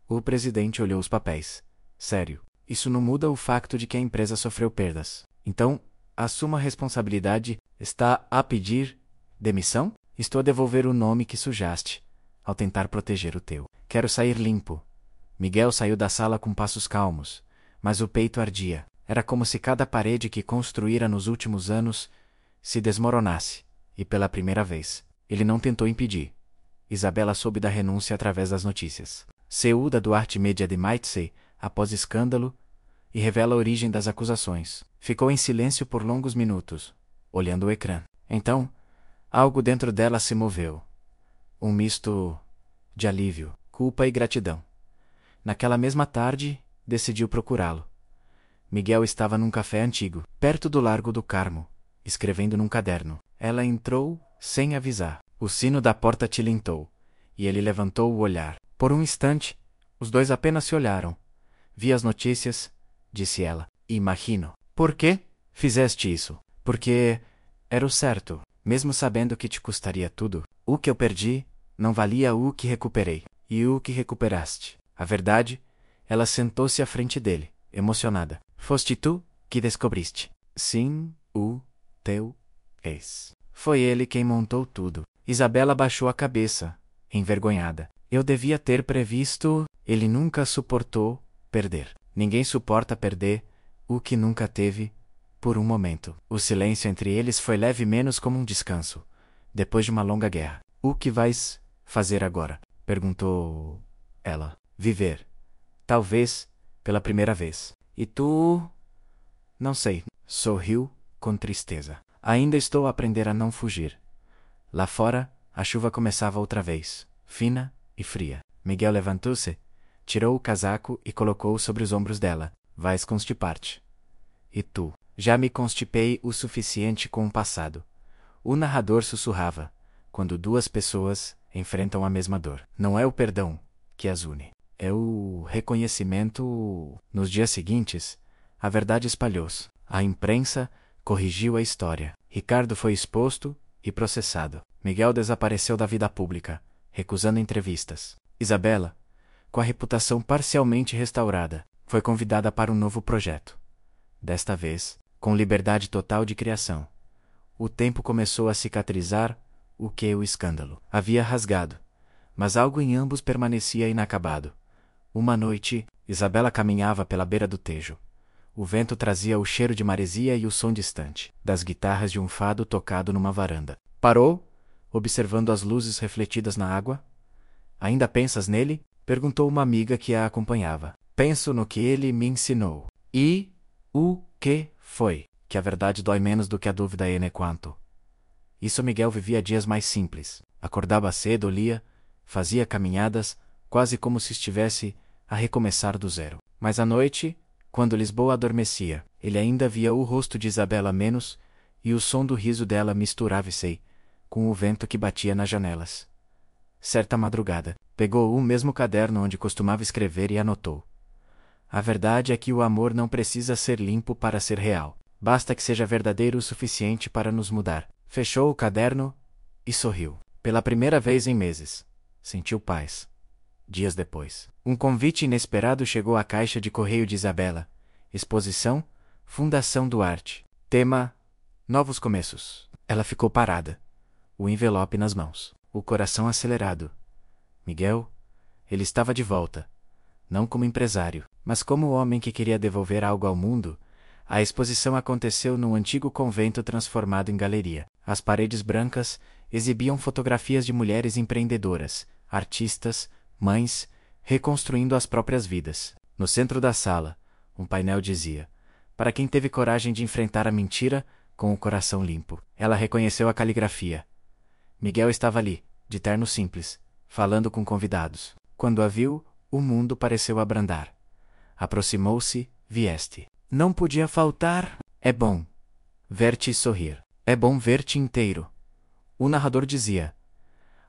O presidente olhou os papéis. Sério, isso não muda o facto de que a empresa sofreu perdas. Então, assuma a responsabilidade. Está a pedir demissão? Estou a devolver o nome que sujaste, ao tentar proteger o teu. Quero sair limpo. Miguel saiu da sala com passos calmos, mas o peito ardia. Era como se cada parede que construíra nos últimos anos se desmoronasse, e pela primeira vez, ele não tentou impedir. Isabela soube da renúncia através das notícias. CEO da Duarte Media de Maitsei, após escândalo, e revela a origem das acusações. Ficou em silêncio por longos minutos, olhando o ecrã. Então, algo dentro dela se moveu. Um misto de alívio, culpa e gratidão. Naquela mesma tarde, decidiu procurá-lo. Miguel estava num café antigo, perto do Largo do Carmo, escrevendo num caderno. Ela entrou sem avisar. O sino da porta tilintou, e ele levantou o olhar. Por um instante, os dois apenas se olharam. Vi as notícias, disse ela. Imagino. Por que fizeste isso? Porque era o certo, mesmo sabendo que te custaria tudo. O que eu perdi não valia o que recuperei. E o que recuperaste. A verdade, ela sentou-se à frente dele, emocionada. Foste tu que descobriste. Sim, o teu ex. Foi ele quem montou tudo. Isabela baixou a cabeça, envergonhada. Eu devia ter previsto. Ele nunca suportou perder. Ninguém suporta perder o que nunca teve, por um momento. O silêncio entre eles foi leve, menos como um descanso, depois de uma longa guerra. O que vais fazer agora? Perguntou ela. Viver. Talvez, pela primeira vez. E tu? Não sei. Sorriu com tristeza. Ainda estou a aprender a não fugir. Lá fora, a chuva começava outra vez, fina e fria. Miguel levantou-se, tirou o casaco e colocou-o sobre os ombros dela. Vais constipar-te. E tu? Já me constipei o suficiente com o passado. O narrador sussurrava, quando duas pessoas enfrentam a mesma dor. Não é o perdão que as une. É o reconhecimento. Nos dias seguintes, a verdade espalhou-se. A imprensa corrigiu a história. Ricardo foi exposto e processado. Miguel desapareceu da vida pública, recusando entrevistas. Isabela, com a reputação parcialmente restaurada, foi convidada para um novo projeto. Desta vez, com liberdade total de criação. O tempo começou a cicatrizar o que o escândalo havia rasgado, mas algo em ambos permanecia inacabado. Uma noite, Isabela caminhava pela beira do Tejo. O vento trazia o cheiro de maresia e o som distante das guitarras de um fado tocado numa varanda. Parou, observando as luzes refletidas na água. Ainda pensas nele? Perguntou uma amiga que a acompanhava. Penso no que ele me ensinou. E o que foi? Que a verdade dói menos do que a dúvida e quanto. Isso Miguel vivia dias mais simples. Acordava cedo, lia, fazia caminhadas, quase como se estivesse a recomeçar do zero. Mas à noite, quando Lisboa adormecia, ele ainda via o rosto de Isabela menos, e o som do riso dela misturava-se com o vento que batia nas janelas. Certa madrugada, pegou o mesmo caderno onde costumava escrever e anotou. A verdade é que o amor não precisa ser limpo para ser real. Basta que seja verdadeiro o suficiente para nos mudar. Fechou o caderno e sorriu. Pela primeira vez em meses, sentiu paz. Dias depois, um convite inesperado chegou à caixa de correio de Isabela. Exposição, Fundação Duarte. Tema, Novos Começos. Ela ficou parada, o envelope nas mãos, o coração acelerado. Miguel, ele estava de volta. Não como empresário, mas como homem que queria devolver algo ao mundo. A exposição aconteceu num antigo convento transformado em galeria. As paredes brancas exibiam fotografias de mulheres empreendedoras, artistas, mães, reconstruindo as próprias vidas. No centro da sala, um painel dizia: para quem teve coragem de enfrentar a mentira com o coração limpo. Ela reconheceu a caligrafia. Miguel estava ali, de terno simples, falando com convidados. Quando a viu, o mundo pareceu abrandar. Aproximou-se, vieste. Não podia faltar. É bom ver-te sorrir. É bom ver-te inteiro. O narrador dizia: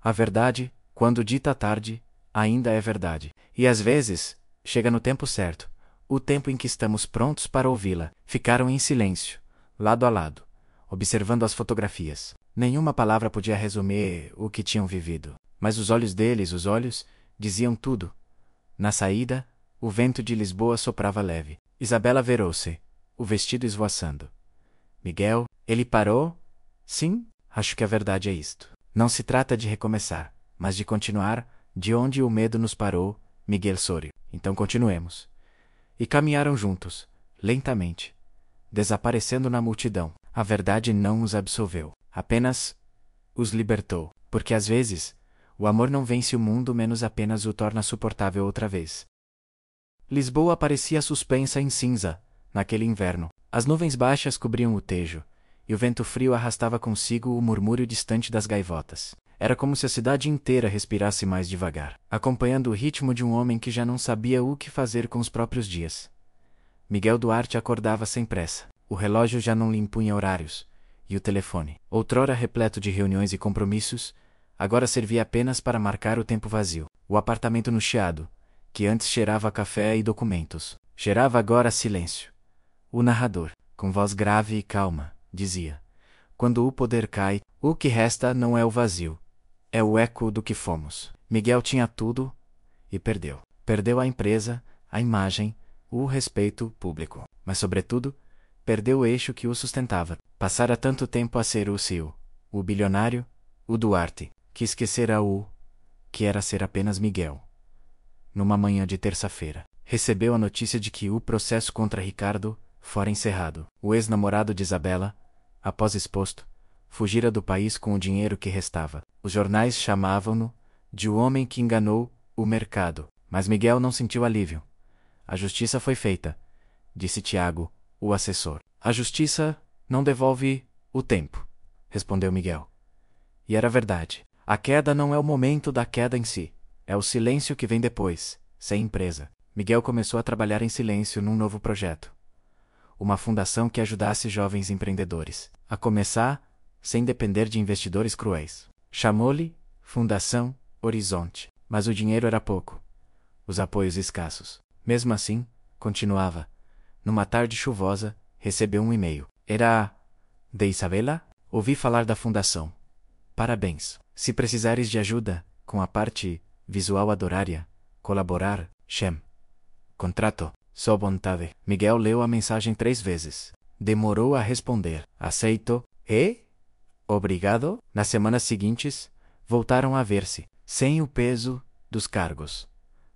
a verdade, quando dita à tarde, ainda é verdade. E às vezes, chega no tempo certo, o tempo em que estamos prontos para ouvi-la. Ficaram em silêncio, lado a lado, observando as fotografias. Nenhuma palavra podia resumir o que tinham vivido. Mas os olhos deles, diziam tudo. Na saída, o vento de Lisboa soprava leve. Isabela virou-se, o vestido esvoaçando. Miguel, ele parou? Sim, acho que a verdade é isto. Não se trata de recomeçar, mas de continuar, de onde o medo nos parou. Miguel sorriu. Então continuemos. E caminharam juntos, lentamente, desaparecendo na multidão. A verdade não os absolveu, apenas os libertou, porque às vezes, o amor não vence o mundo, menos apenas o torna suportável outra vez. Lisboa parecia suspensa em cinza, naquele inverno. As nuvens baixas cobriam o Tejo, e o vento frio arrastava consigo o murmúrio distante das gaivotas. Era como se a cidade inteira respirasse mais devagar, acompanhando o ritmo de um homem que já não sabia o que fazer com os próprios dias. Miguel Duarte acordava sem pressa. O relógio já não lhe impunha horários, e o telefone, outrora repleto de reuniões e compromissos, agora servia apenas para marcar o tempo vazio. O apartamento no Chiado, que antes cheirava a café e documentos, cheirava agora a silêncio. O narrador, com voz grave e calma, dizia: quando o poder cai, o que resta não é o vazio, é o eco do que fomos. Miguel tinha tudo e perdeu. Perdeu a empresa, a imagem, o respeito público, mas sobretudo, perdeu o eixo que o sustentava. Passara tanto tempo a ser o CEO, o bilionário, o Duarte, que esquecera o que era ser apenas Miguel. Numa manhã de terça-feira, recebeu a notícia de que o processo contra Ricardo fora encerrado. O ex-namorado de Isabela, após exposto, fugira do país com o dinheiro que restava. Os jornais chamavam-no de o homem que enganou o mercado. Mas Miguel não sentiu alívio. A justiça foi feita, disse Tiago, o assessor. A justiça não devolve o tempo, respondeu Miguel. E era verdade. A queda não é o momento da queda em si, É o silêncio que vem depois, sem empresa. Miguel começou a trabalhar em silêncio num novo projeto. Uma fundação que ajudasse jovens empreendedores a começar sem depender de investidores cruéis. Chamou-lhe Fundação Horizonte. Mas o dinheiro era pouco. Os apoios escassos. Mesmo assim, continuava. Numa tarde chuvosa, recebeu um e-mail. Era de Isabela? Ouvi falar da fundação. Parabéns. Se precisares de ajuda com a parte visual adoraria colaborar, Shem. Contrato. Só vontade. Miguel leu a mensagem 3 vezes. Demorou a responder. Aceito. E? Obrigado. Nas semanas seguintes, voltaram a ver-se, sem o peso dos cargos,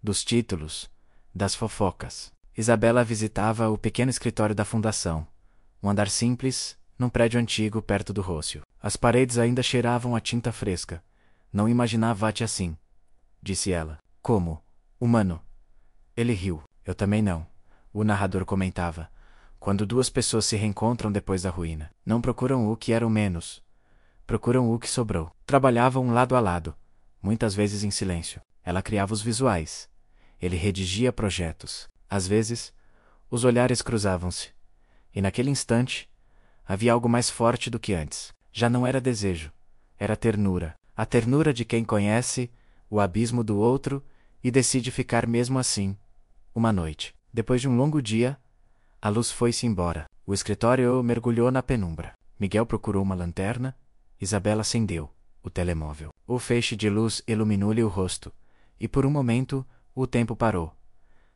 dos títulos, das fofocas. Isabela visitava o pequeno escritório da fundação, um andar simples, num prédio antigo perto do Rócio. As paredes ainda cheiravam a tinta fresca. Não imaginava-te assim, disse ela. Como? Humano. Ele riu. Eu também não. O narrador comentava. Quando duas pessoas se reencontram depois da ruína, não procuram o que era o menos. Procuram o que sobrou. Trabalhavam lado a lado, muitas vezes em silêncio. Ela criava os visuais. Ele redigia projetos. Às vezes, os olhares cruzavam-se. E naquele instante, havia algo mais forte do que antes. Já não era desejo. Era ternura. A ternura de quem conhece o abismo do outro e decide ficar mesmo assim. Uma noite, depois de um longo dia, a luz foi-se embora. O escritório mergulhou na penumbra. Miguel procurou uma lanterna. Isabela acendeu o telemóvel. O feixe de luz iluminou-lhe o rosto. E por um momento, o tempo parou.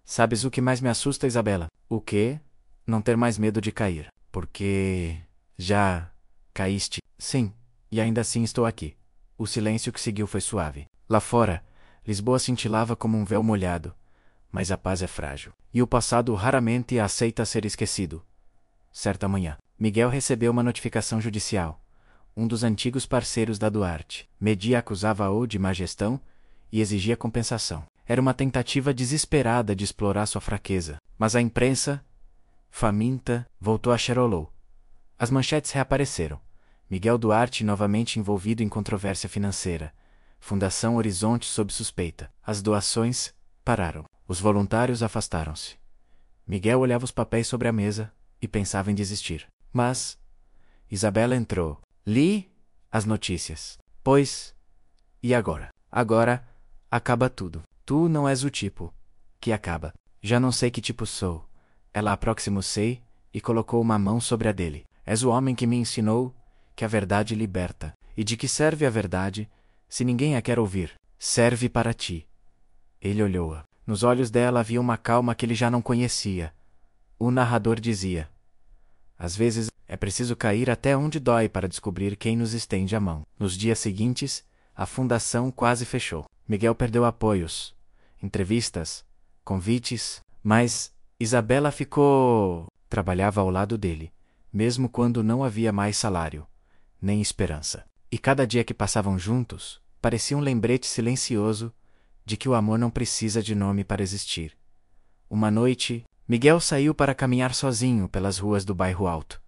Sabes o que mais me assusta, Isabela? O quê? Não ter mais medo de cair. Porque... já... caíste. Sim. E ainda assim estou aqui. O silêncio que seguiu foi suave. Lá fora, Lisboa cintilava como um véu molhado. Mas a paz é frágil. E o passado raramente aceita ser esquecido. Certa manhã, Miguel recebeu uma notificação judicial. Um dos antigos parceiros da Duarte. Media acusava-o de má gestão e exigia compensação. Era uma tentativa desesperada de explorar sua fraqueza. Mas a imprensa, faminta, voltou a Xerolou. As manchetes reapareceram. Miguel Duarte novamente envolvido em controvérsia financeira. Fundação Horizonte sob suspeita. As doações pararam. Os voluntários afastaram-se. Miguel olhava os papéis sobre a mesa e pensava em desistir. Mas Isabela entrou. Li as notícias. Pois, e agora? Agora, acaba tudo. Tu não és o tipo que acaba. Já não sei que tipo sou. Ela aproximou-se e colocou uma mão sobre a dele. És o homem que me ensinou que a verdade liberta. E de que serve a verdade, se ninguém a quer ouvir? Serve para ti. Ele olhou-a. Nos olhos dela havia uma calma que ele já não conhecia. O narrador dizia: às vezes é preciso cair até onde dói para descobrir quem nos estende a mão. Nos dias seguintes, a fundação quase fechou. Miguel perdeu apoios, entrevistas, convites, mas Isabela ficou... Trabalhava ao lado dele, mesmo quando não havia mais salário, nem esperança. E cada dia que passavam juntos, parecia um lembrete silencioso de que o amor não precisa de nome para existir. Uma noite, Miguel saiu para caminhar sozinho pelas ruas do bairro Alto.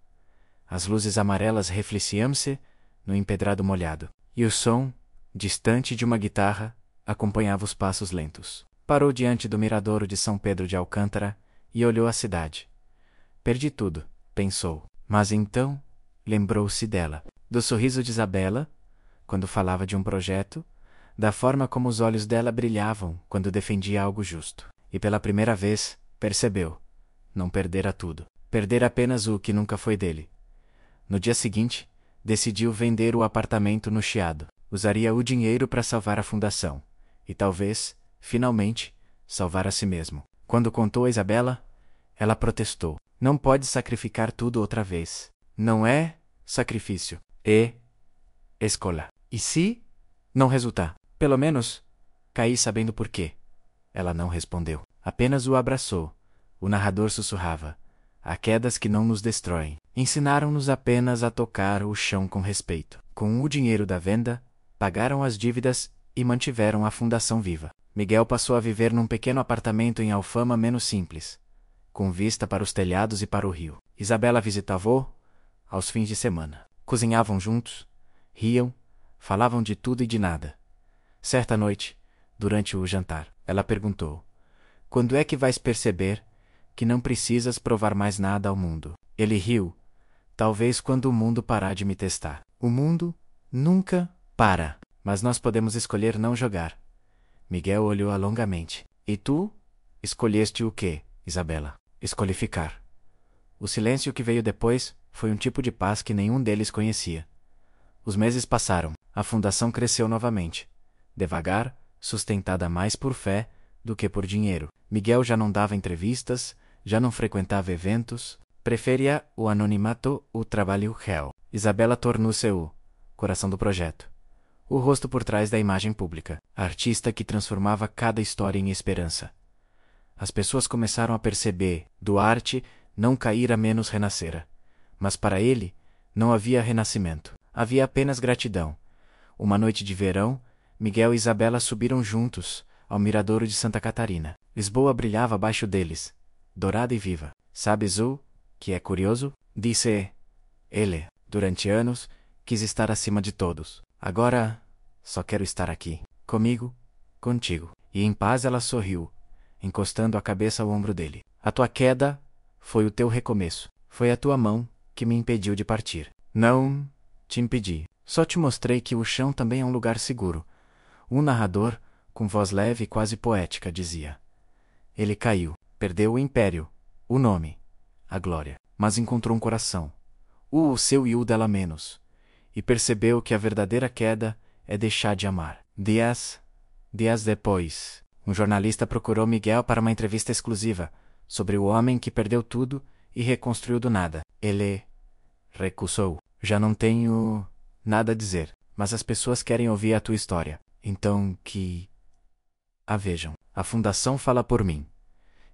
As luzes amarelas refletiam-se no empedrado molhado, e o som, distante de uma guitarra, acompanhava os passos lentos. Parou diante do miradouro de São Pedro de Alcântara e olhou a cidade. Perdi tudo, pensou. Mas então, lembrou-se dela, do sorriso de Isabela, quando falava de um projeto, da forma como os olhos dela brilhavam quando defendia algo justo. E pela primeira vez, percebeu. Não perdera tudo. Perdera apenas o que nunca foi dele. No dia seguinte, decidiu vender o apartamento no Chiado. Usaria o dinheiro para salvar a fundação. E talvez, finalmente, salvar a si mesmo. Quando contou a Isabela, ela protestou. Não pode sacrificar tudo outra vez. Não é sacrifício. É escolha. E se não resultar? Pelo menos, caí sabendo por quê. Ela não respondeu. Apenas o abraçou. O narrador sussurrava. Há quedas que não nos destroem. Ensinaram-nos apenas a tocar o chão com respeito. Com o dinheiro da venda, pagaram as dívidas e mantiveram a fundação viva. Miguel passou a viver num pequeno apartamento em Alfama menos simples, com vista para os telhados e para o rio. Isabela visitava-o aos fins de semana. Cozinhavam juntos, riam, falavam de tudo e de nada. Certa noite, durante o jantar. Ela perguntou: quando é que vais perceber que não precisas provar mais nada ao mundo? Ele riu: talvez quando o mundo parar de me testar. O mundo nunca para, mas nós podemos escolher não jogar. Miguel olhou-a longamente. E tu? Escolheste o quê, Isabela? Escolhi ficar. O silêncio que veio depois foi um tipo de paz que nenhum deles conhecia. Os meses passaram. A fundação cresceu novamente. Devagar, sustentada mais por fé do que por dinheiro. Miguel já não dava entrevistas, já não frequentava eventos, preferia o anonimato ao trabalho real. Isabela tornou-se o coração do projeto. O rosto por trás da imagem pública. A artista que transformava cada história em esperança. As pessoas começaram a perceber: Duarte não caíra menos renascera. Mas para ele, não havia renascimento. Havia apenas gratidão. Uma noite de verão, Miguel e Isabela subiram juntos ao miradouro de Santa Catarina. Lisboa brilhava abaixo deles, dourada e viva. Sabes o que é curioso? Disse ele. Durante anos, quis estar acima de todos. Agora, só quero estar aqui. Comigo, contigo. E em paz ela sorriu, encostando a cabeça ao ombro dele. A tua queda foi o teu recomeço. Foi a tua mão que me impediu de partir. Não te impedi. Só te mostrei que o chão também é um lugar seguro. Um narrador, com voz leve e quase poética, dizia. Ele caiu, perdeu o império, o nome, a glória, mas encontrou um coração. O seu e o dela menos. E percebeu que a verdadeira queda é deixar de amar. Dias depois, um jornalista procurou Miguel para uma entrevista exclusiva sobre o homem que perdeu tudo e reconstruiu do nada. Ele recusou. Já não tenho nada a dizer, mas as pessoas querem ouvir a tua história. Então que a vejam. A fundação fala por mim.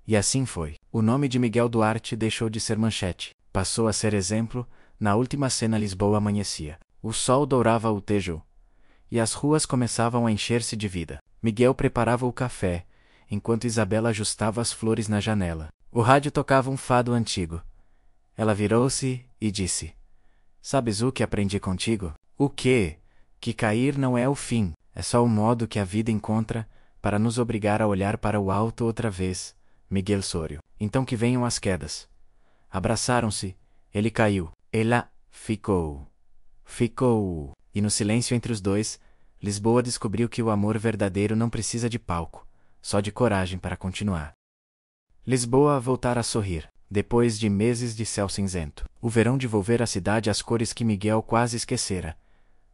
E assim foi. O nome de Miguel Duarte deixou de ser manchete. Passou a ser exemplo. Na última cena Lisboa amanhecia. O sol dourava o Tejo. E as ruas começavam a encher-se de vida. Miguel preparava o café, enquanto Isabela ajustava as flores na janela. O rádio tocava um fado antigo. Ela virou-se e disse: sabes o que aprendi contigo? O quê? Que cair não é o fim, é só o modo que a vida encontra para nos obrigar a olhar para o alto outra vez. Miguel sorriu. Então que venham as quedas. Abraçaram-se. Ele caiu. Ela ficou. E no silêncio entre os dois, Lisboa descobriu que o amor verdadeiro não precisa de palco, só de coragem para continuar. Lisboa voltara a sorrir, depois de meses de céu cinzento. O verão devolvera à cidade as cores que Miguel quase esquecera.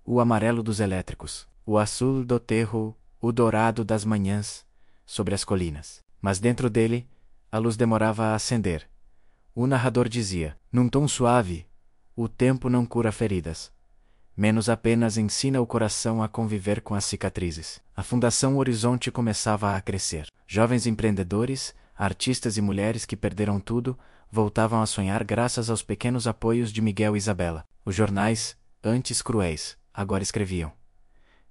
O amarelo dos elétricos, o azul do terro, o dourado das manhãs sobre as colinas. Mas dentro dele, a luz demorava a acender. O narrador dizia, num tom suave: o tempo não cura feridas. Menos apenas ensina o coração a conviver com as cicatrizes. A Fundação Horizonte começava a crescer. Jovens empreendedores, artistas e mulheres que perderam tudo, voltavam a sonhar graças aos pequenos apoios de Miguel e Isabela. Os jornais, antes cruéis, agora escreviam: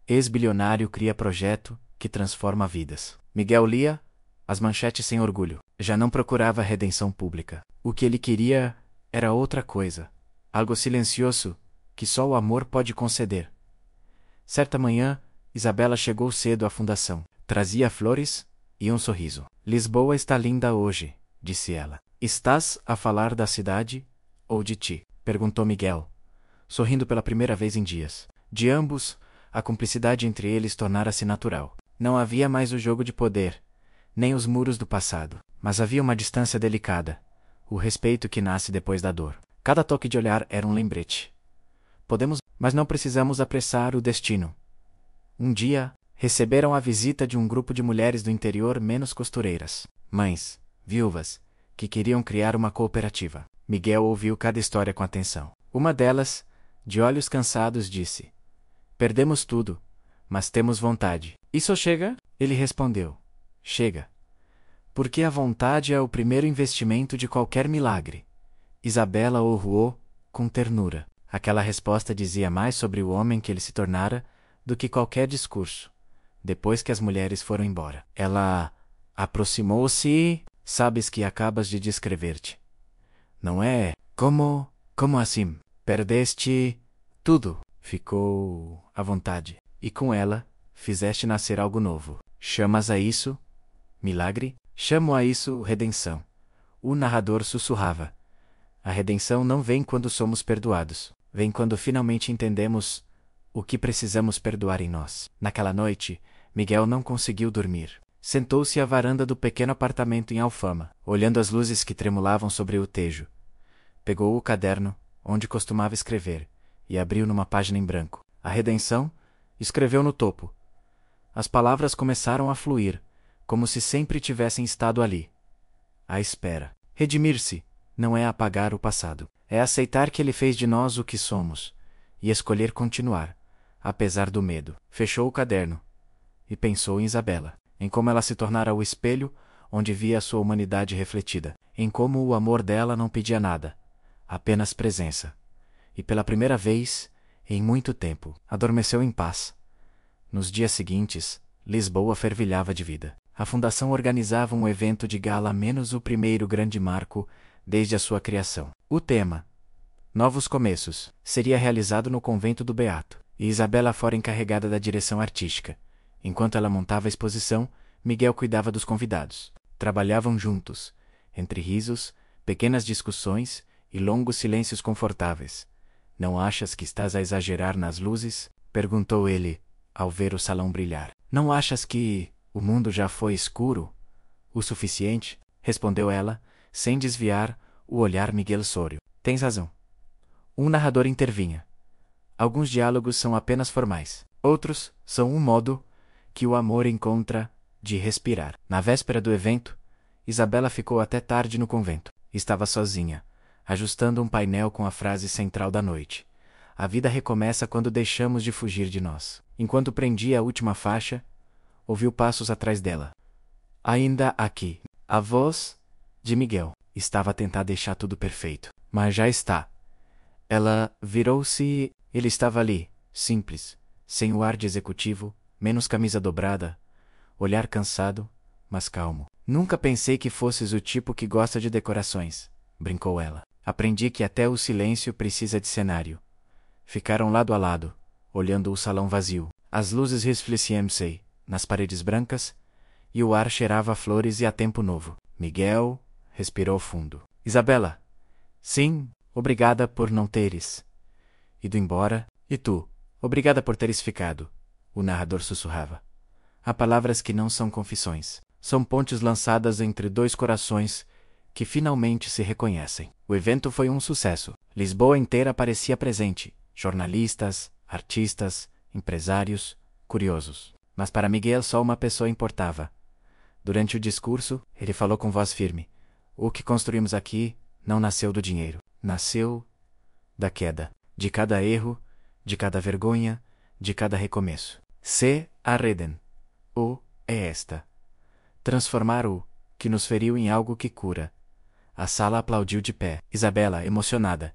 ex-bilionário cria projeto que transforma vidas. Miguel lia as manchetes sem orgulho. Já não procurava redenção pública. O que ele queria era outra coisa. Algo silencioso que só o amor pode conceder. Certa manhã, Isabela chegou cedo à fundação. Trazia flores e um sorriso. Lisboa está linda hoje, disse ela. Estás a falar da cidade ou de ti? Perguntou Miguel, sorrindo pela primeira vez em dias. De ambos, a cumplicidade entre eles tornara-se natural. Não havia mais o jogo de poder, nem os muros do passado, mas havia uma distância delicada, o respeito que nasce depois da dor. Cada toque de olhar era um lembrete. Podemos, mas não precisamos apressar o destino. Um dia, receberam a visita de um grupo de mulheres do interior menos costureiras, mães, viúvas, que queriam criar uma cooperativa. Miguel ouviu cada história com atenção. Uma delas, de olhos cansados, disse: perdemos tudo, mas temos vontade. Isso chega? Ele respondeu: chega. Porque a vontade é o primeiro investimento de qualquer milagre. Isabela o roou com ternura. Aquela resposta dizia mais sobre o homem que ele se tornara do que qualquer discurso. Depois que as mulheres foram embora, ela aproximou-se e... sabes que acabas de descrever-te. Não é? Como assim? Perdeste tudo. Ficou à vontade. E com ela, fizeste nascer algo novo. Chamas a isso milagre? Chamo a isso redenção. O narrador sussurrava. A redenção não vem quando somos perdoados. Vem quando finalmente entendemos o que precisamos perdoar em nós. Naquela noite, Miguel não conseguiu dormir. Sentou-se à varanda do pequeno apartamento em Alfama, olhando as luzes que tremulavam sobre o tejo. Pegou o caderno, onde costumava escrever, e abriu numa página em branco. A redenção, escreveu no topo. As palavras começaram a fluir, como se sempre tivessem estado ali. À espera. Redimir-se não é apagar o passado. É aceitar que ele fez de nós o que somos, e escolher continuar, apesar do medo. Fechou o caderno e pensou em Isabela, em como ela se tornara o espelho onde via a sua humanidade refletida, em como o amor dela não pedia nada, apenas presença. E pela primeira vez, em muito tempo, adormeceu em paz. Nos dias seguintes, Lisboa fervilhava de vida. A fundação organizava um evento de gala menos o primeiro grande marco desde a sua criação. O tema, Novos Começos, seria realizado no convento do Beato, e Isabela fora encarregada da direção artística. Enquanto ela montava a exposição, Miguel cuidava dos convidados. Trabalhavam juntos, entre risos, pequenas discussões e longos silêncios confortáveis. Não achas que estás a exagerar nas luzes? Perguntou ele, ao ver o salão brilhar. Não achas que o mundo já foi escuro o suficiente? Respondeu ela, sem desviar o olhar Miguel Sório. Tens razão. Um narrador intervinha. Alguns diálogos são apenas formais. Outros são um modo que o amor encontra de respirar. Na véspera do evento, Isabela ficou até tarde no convento. Estava sozinha, ajustando um painel com a frase central da noite. A vida recomeça quando deixamos de fugir de nós. Enquanto prendia a última faixa, ouviu passos atrás dela. Ainda aqui. A voz de Miguel estava a tentar deixar tudo perfeito. Mas já está. Ela virou-se e ele estava ali, simples, sem o ar de executivo, menos camisa dobrada, olhar cansado, mas calmo. Nunca pensei que fosses o tipo que gosta de decorações, brincou ela. Aprendi que até o silêncio precisa de cenário. Ficaram lado a lado, olhando o salão vazio. As luzes resplandeciam-se nas paredes brancas e o ar cheirava a flores e a tempo novo. Miguel respirou fundo. Isabela. Sim, obrigada por não teres ido embora. E tu, obrigada por teres ficado, o narrador sussurrava. Há palavras que não são confissões. São pontes lançadas entre dois corações que finalmente se reconhecem. O evento foi um sucesso. Lisboa inteira parecia presente. Jornalistas, artistas, empresários, curiosos. Mas para Miguel só uma pessoa importava. Durante o discurso, ele falou com voz firme. O que construímos aqui não nasceu do dinheiro. Nasceu da queda. De cada erro, de cada vergonha, de cada recomeço. Se arreden. O é esta. Transformar o que nos feriu em algo que cura. A sala aplaudiu de pé. Isabela, emocionada,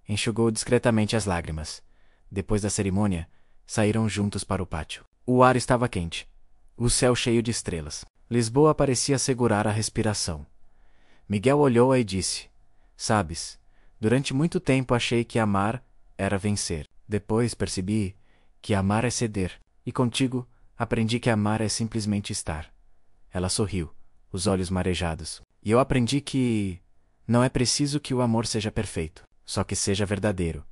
enxugou discretamente as lágrimas. Depois da cerimônia, saíram juntos para o pátio. O ar estava quente. O céu cheio de estrelas. Lisboa parecia segurar a respiração. Miguel olhou-a e disse: Sabes, durante muito tempo achei que amar era vencer. Depois percebi que amar é ceder. E contigo, aprendi que amar é simplesmente estar. Ela sorriu, os olhos marejados. E eu aprendi que não é preciso que o amor seja perfeito, só que seja verdadeiro.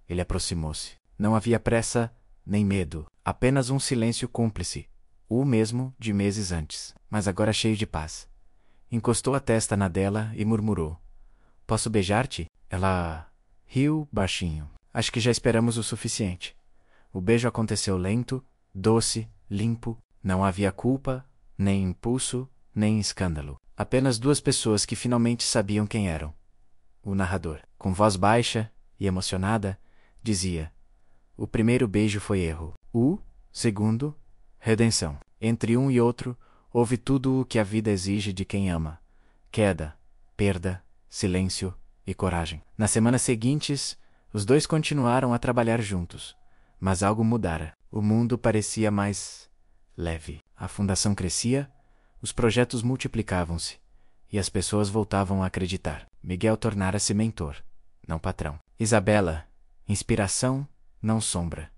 Ele aproximou-se. Não havia pressa nem medo, apenas um silêncio cúmplice, o mesmo de meses antes, mas agora cheio de paz. Encostou a testa na dela e murmurou: Posso beijar-te? Ela riu baixinho. Acho que já esperamos o suficiente. O beijo aconteceu lento, doce, limpo. Não havia culpa, nem impulso, nem escândalo. Apenas duas pessoas que finalmente sabiam quem eram. O narrador, com voz baixa e emocionada, dizia: O primeiro beijo foi erro. O segundo, redenção. Entre um e outro, houve tudo o que a vida exige de quem ama: queda, perda, silêncio e coragem. Nas semanas seguintes, os dois continuaram a trabalhar juntos. Mas algo mudara. O mundo parecia mais leve. A fundação crescia, os projetos multiplicavam-se, e as pessoas voltavam a acreditar. Miguel tornara-se mentor, não patrão. Isabela, inspiração, não sombra.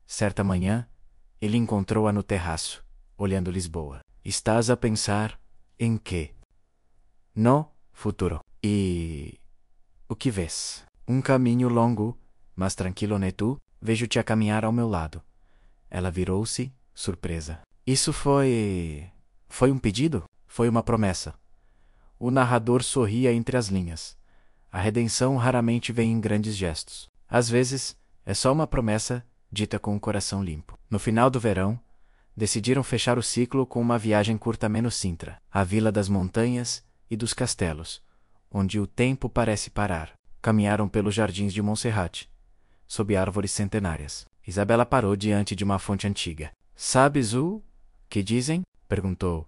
Certa manhã, ele encontrou-a no terraço, olhando Lisboa. Estás a pensar em quê? No futuro. E o que vês? Um caminho longo, mas tranquilo, né tu? Vejo-te a caminhar ao meu lado. Ela virou-se, surpresa. Isso foi um pedido? Foi uma promessa. O narrador sorria entre as linhas. A redenção raramente vem em grandes gestos. Às vezes, é só uma promessa dita com o coração limpo. No final do verão, decidiram fechar o ciclo com uma viagem curta menos Sintra, a vila das montanhas e dos castelos, onde o tempo parece parar. Caminharam pelos jardins de Monserrate, sob árvores centenárias. Isabela parou diante de uma fonte antiga. Sabes o que dizem? Perguntou.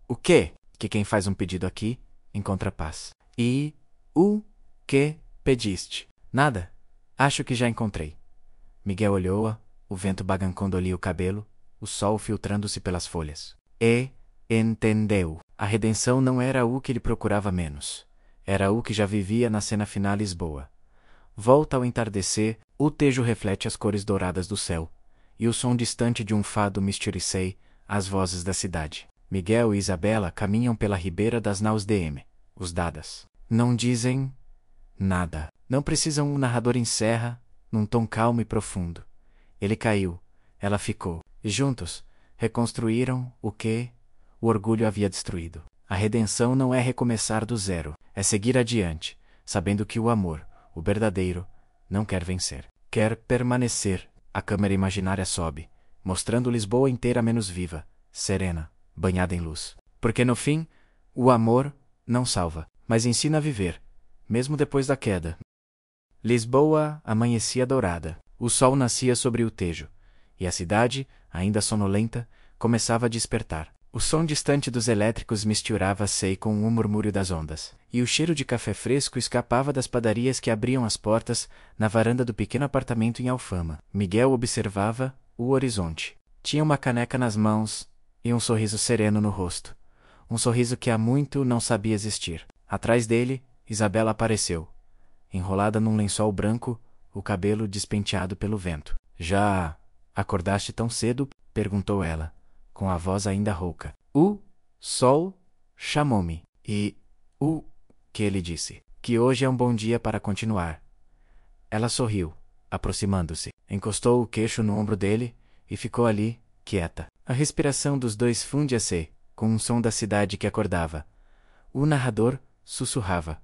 O quê? Que quem faz um pedido aqui encontra paz. E o que pediste? Nada. Acho que já encontrei. Miguel olhou-a, o vento bagancando-lhe o cabelo, o sol filtrando-se pelas folhas. E entendeu. A redenção não era o que ele procurava menos. Era o que já vivia na cena final Lisboa. Volta ao entardecer, o tejo reflete as cores douradas do céu, e o som distante de um fado misturicei as vozes da cidade. Miguel e Isabela caminham pela ribeira das naus DM, os dadas. Não dizem nada. Não precisam, o narrador encerra, num tom calmo e profundo. Ele caiu, ela ficou, e juntos reconstruíram o que o orgulho havia destruído. A redenção não é recomeçar do zero, é seguir adiante, sabendo que o amor, o verdadeiro, não quer vencer. Quer permanecer. A câmera imaginária sobe, mostrando Lisboa inteira menos viva, serena, banhada em luz. Porque no fim, o amor não salva, mas ensina a viver, mesmo depois da queda. Lisboa amanhecia dourada. O sol nascia sobre o tejo, e a cidade, ainda sonolenta, começava a despertar. O som distante dos elétricos misturava-se com o murmúrio das ondas, e o cheiro de café fresco escapava das padarias que abriam as portas na varanda do pequeno apartamento em Alfama. Miguel observava o horizonte. Tinha uma caneca nas mãos e um sorriso sereno no rosto. Um sorriso que há muito não sabia existir. Atrás dele, Isabela apareceu, enrolada num lençol branco, o cabelo despenteado pelo vento. Já acordaste tão cedo? Perguntou ela, com a voz ainda rouca. O sol chamou-me. E o que ele disse? Que hoje é um bom dia para continuar. Ela sorriu, aproximando-se, encostou o queixo no ombro dele e ficou ali, quieta. A respiração dos dois fundia-se com um som da cidade que acordava. O narrador sussurrava.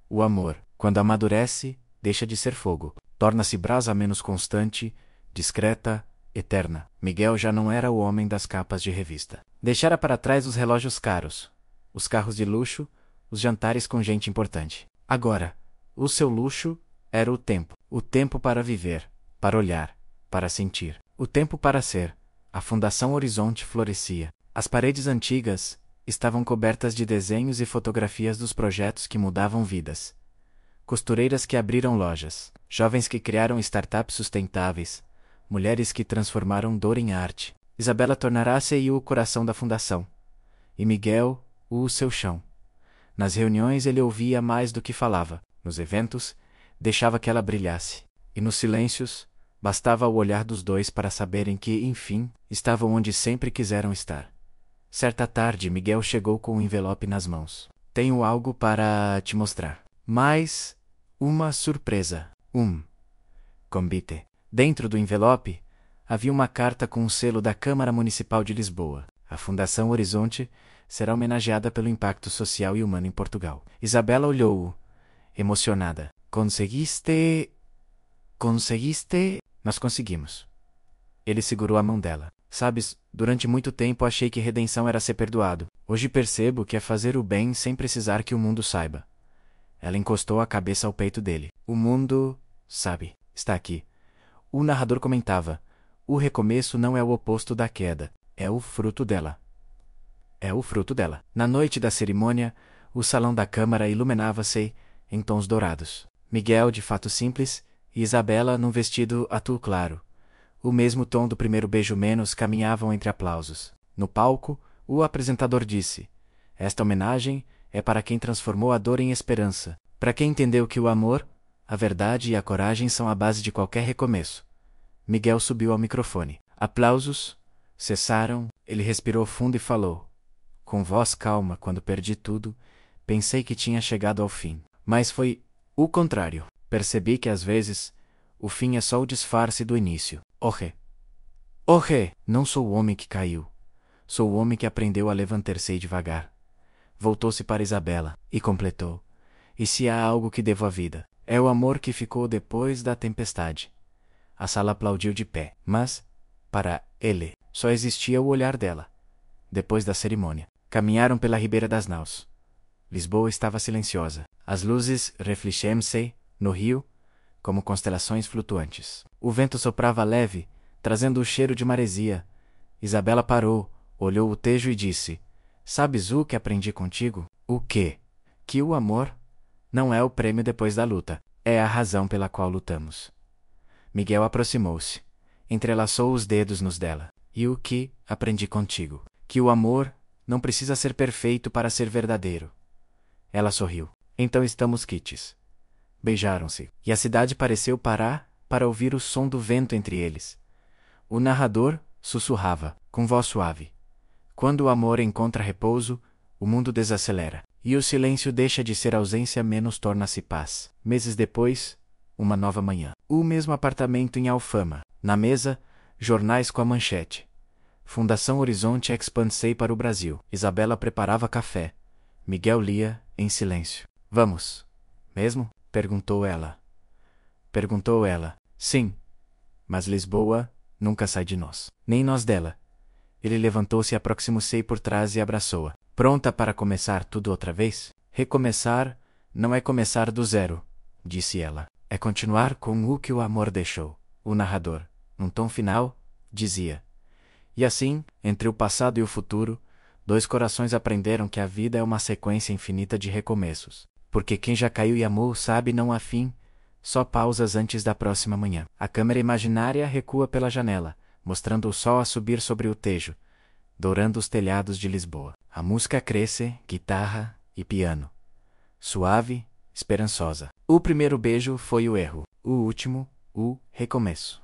O amor, quando amadurece, deixa de ser fogo. Torna-se brasa menos constante, discreta, eterna. Miguel já não era o homem das capas de revista. Deixara para trás os relógios caros, os carros de luxo, os jantares com gente importante. Agora, o seu luxo era o tempo para viver, para olhar, para sentir, o tempo para ser. A Fundação Horizonte florescia. As paredes antigas estavam cobertas de desenhos e fotografias dos projetos que mudavam vidas. Costureiras que abriram lojas, jovens que criaram startups sustentáveis, mulheres que transformaram dor em arte. Isabela tornará-se o coração da fundação, e Miguel o seu chão. Nas reuniões ele ouvia mais do que falava. Nos eventos, deixava que ela brilhasse. E nos silêncios, bastava o olhar dos dois para saberem que, enfim, estavam onde sempre quiseram estar. Certa tarde, Miguel chegou com um envelope nas mãos. Tenho algo para te mostrar. Mais uma surpresa. Convite. Dentro do envelope, havia uma carta com um selo da Câmara Municipal de Lisboa. A Fundação Horizonte será homenageada pelo impacto social e humano em Portugal. Isabela olhou-o, emocionada. Conseguiste? Nós conseguimos. Ele segurou a mão dela. Sabes, durante muito tempo achei que redenção era ser perdoado. Hoje percebo que é fazer o bem sem precisar que o mundo saiba. Ela encostou a cabeça ao peito dele. O mundo, sabe, está aqui. O narrador comentava. O recomeço não é o oposto da queda. É o fruto dela. Na noite da cerimônia, o salão da Câmara iluminava-se em tons dourados. Miguel, de fato simples, e Isabela, num vestido azul claro. O mesmo tom do primeiro beijo menos caminhavam entre aplausos. No palco, o apresentador disse: esta homenagem é para quem transformou a dor em esperança, para quem entendeu que o amor, a verdade e a coragem são a base de qualquer recomeço. Miguel subiu ao microfone. Aplausos, cessaram, ele respirou fundo e falou, com voz calma: quando perdi tudo, pensei que tinha chegado ao fim. Mas foi o contrário. Percebi que às vezes, o fim é só o disfarce do início. Não sou o homem que caiu. Sou o homem que aprendeu a levantar-se devagar. Voltou-se para Isabela e completou: e se há algo que devo à vida, é o amor que ficou depois da tempestade. A sala aplaudiu de pé, mas, para ele, só existia o olhar dela. Depois da cerimônia, caminharam pela ribeira das naus. Lisboa estava silenciosa. As luzes refletiam-se no rio como constelações flutuantes. O vento soprava leve, trazendo o cheiro de maresia. Isabela parou, olhou o Tejo e disse: sabes o que aprendi contigo? O quê? Que o amor não é o prêmio depois da luta, é a razão pela qual lutamos. Miguel aproximou-se, entrelaçou os dedos nos dela. E o que aprendi contigo? Que o amor não precisa ser perfeito para ser verdadeiro. Ela sorriu. Então estamos quites. Beijaram-se, e a cidade pareceu parar para ouvir o som do vento entre eles. O narrador sussurrava, com voz suave: quando o amor encontra repouso, o mundo desacelera, e o silêncio deixa de ser ausência, menos torna-se paz. Meses depois, uma nova manhã. O mesmo apartamento em Alfama. Na mesa, jornais com a manchete: Fundação Horizonte expande-se para o Brasil. Isabela preparava café. Miguel lia, em silêncio. Vamos, mesmo? Perguntou ela. Sim, mas Lisboa nunca sai de nós. Nem nós dela. Ele levantou-se e aproximou-se por trás e abraçou-a. Pronta para começar tudo outra vez? Recomeçar não é começar do zero, disse ela. É continuar com o que o amor deixou. O narrador, num tom final, dizia. E assim, entre o passado e o futuro, dois corações aprenderam que a vida é uma sequência infinita de recomeços. Porque quem já caiu e amou sabe não há fim, só pausas antes da próxima manhã. A câmera imaginária recua pela janela, mostrando o sol a subir sobre o Tejo, dourando os telhados de Lisboa. A música cresce, guitarra e piano. Suave, esperançosa. O primeiro beijo foi o erro. O último, o recomeço.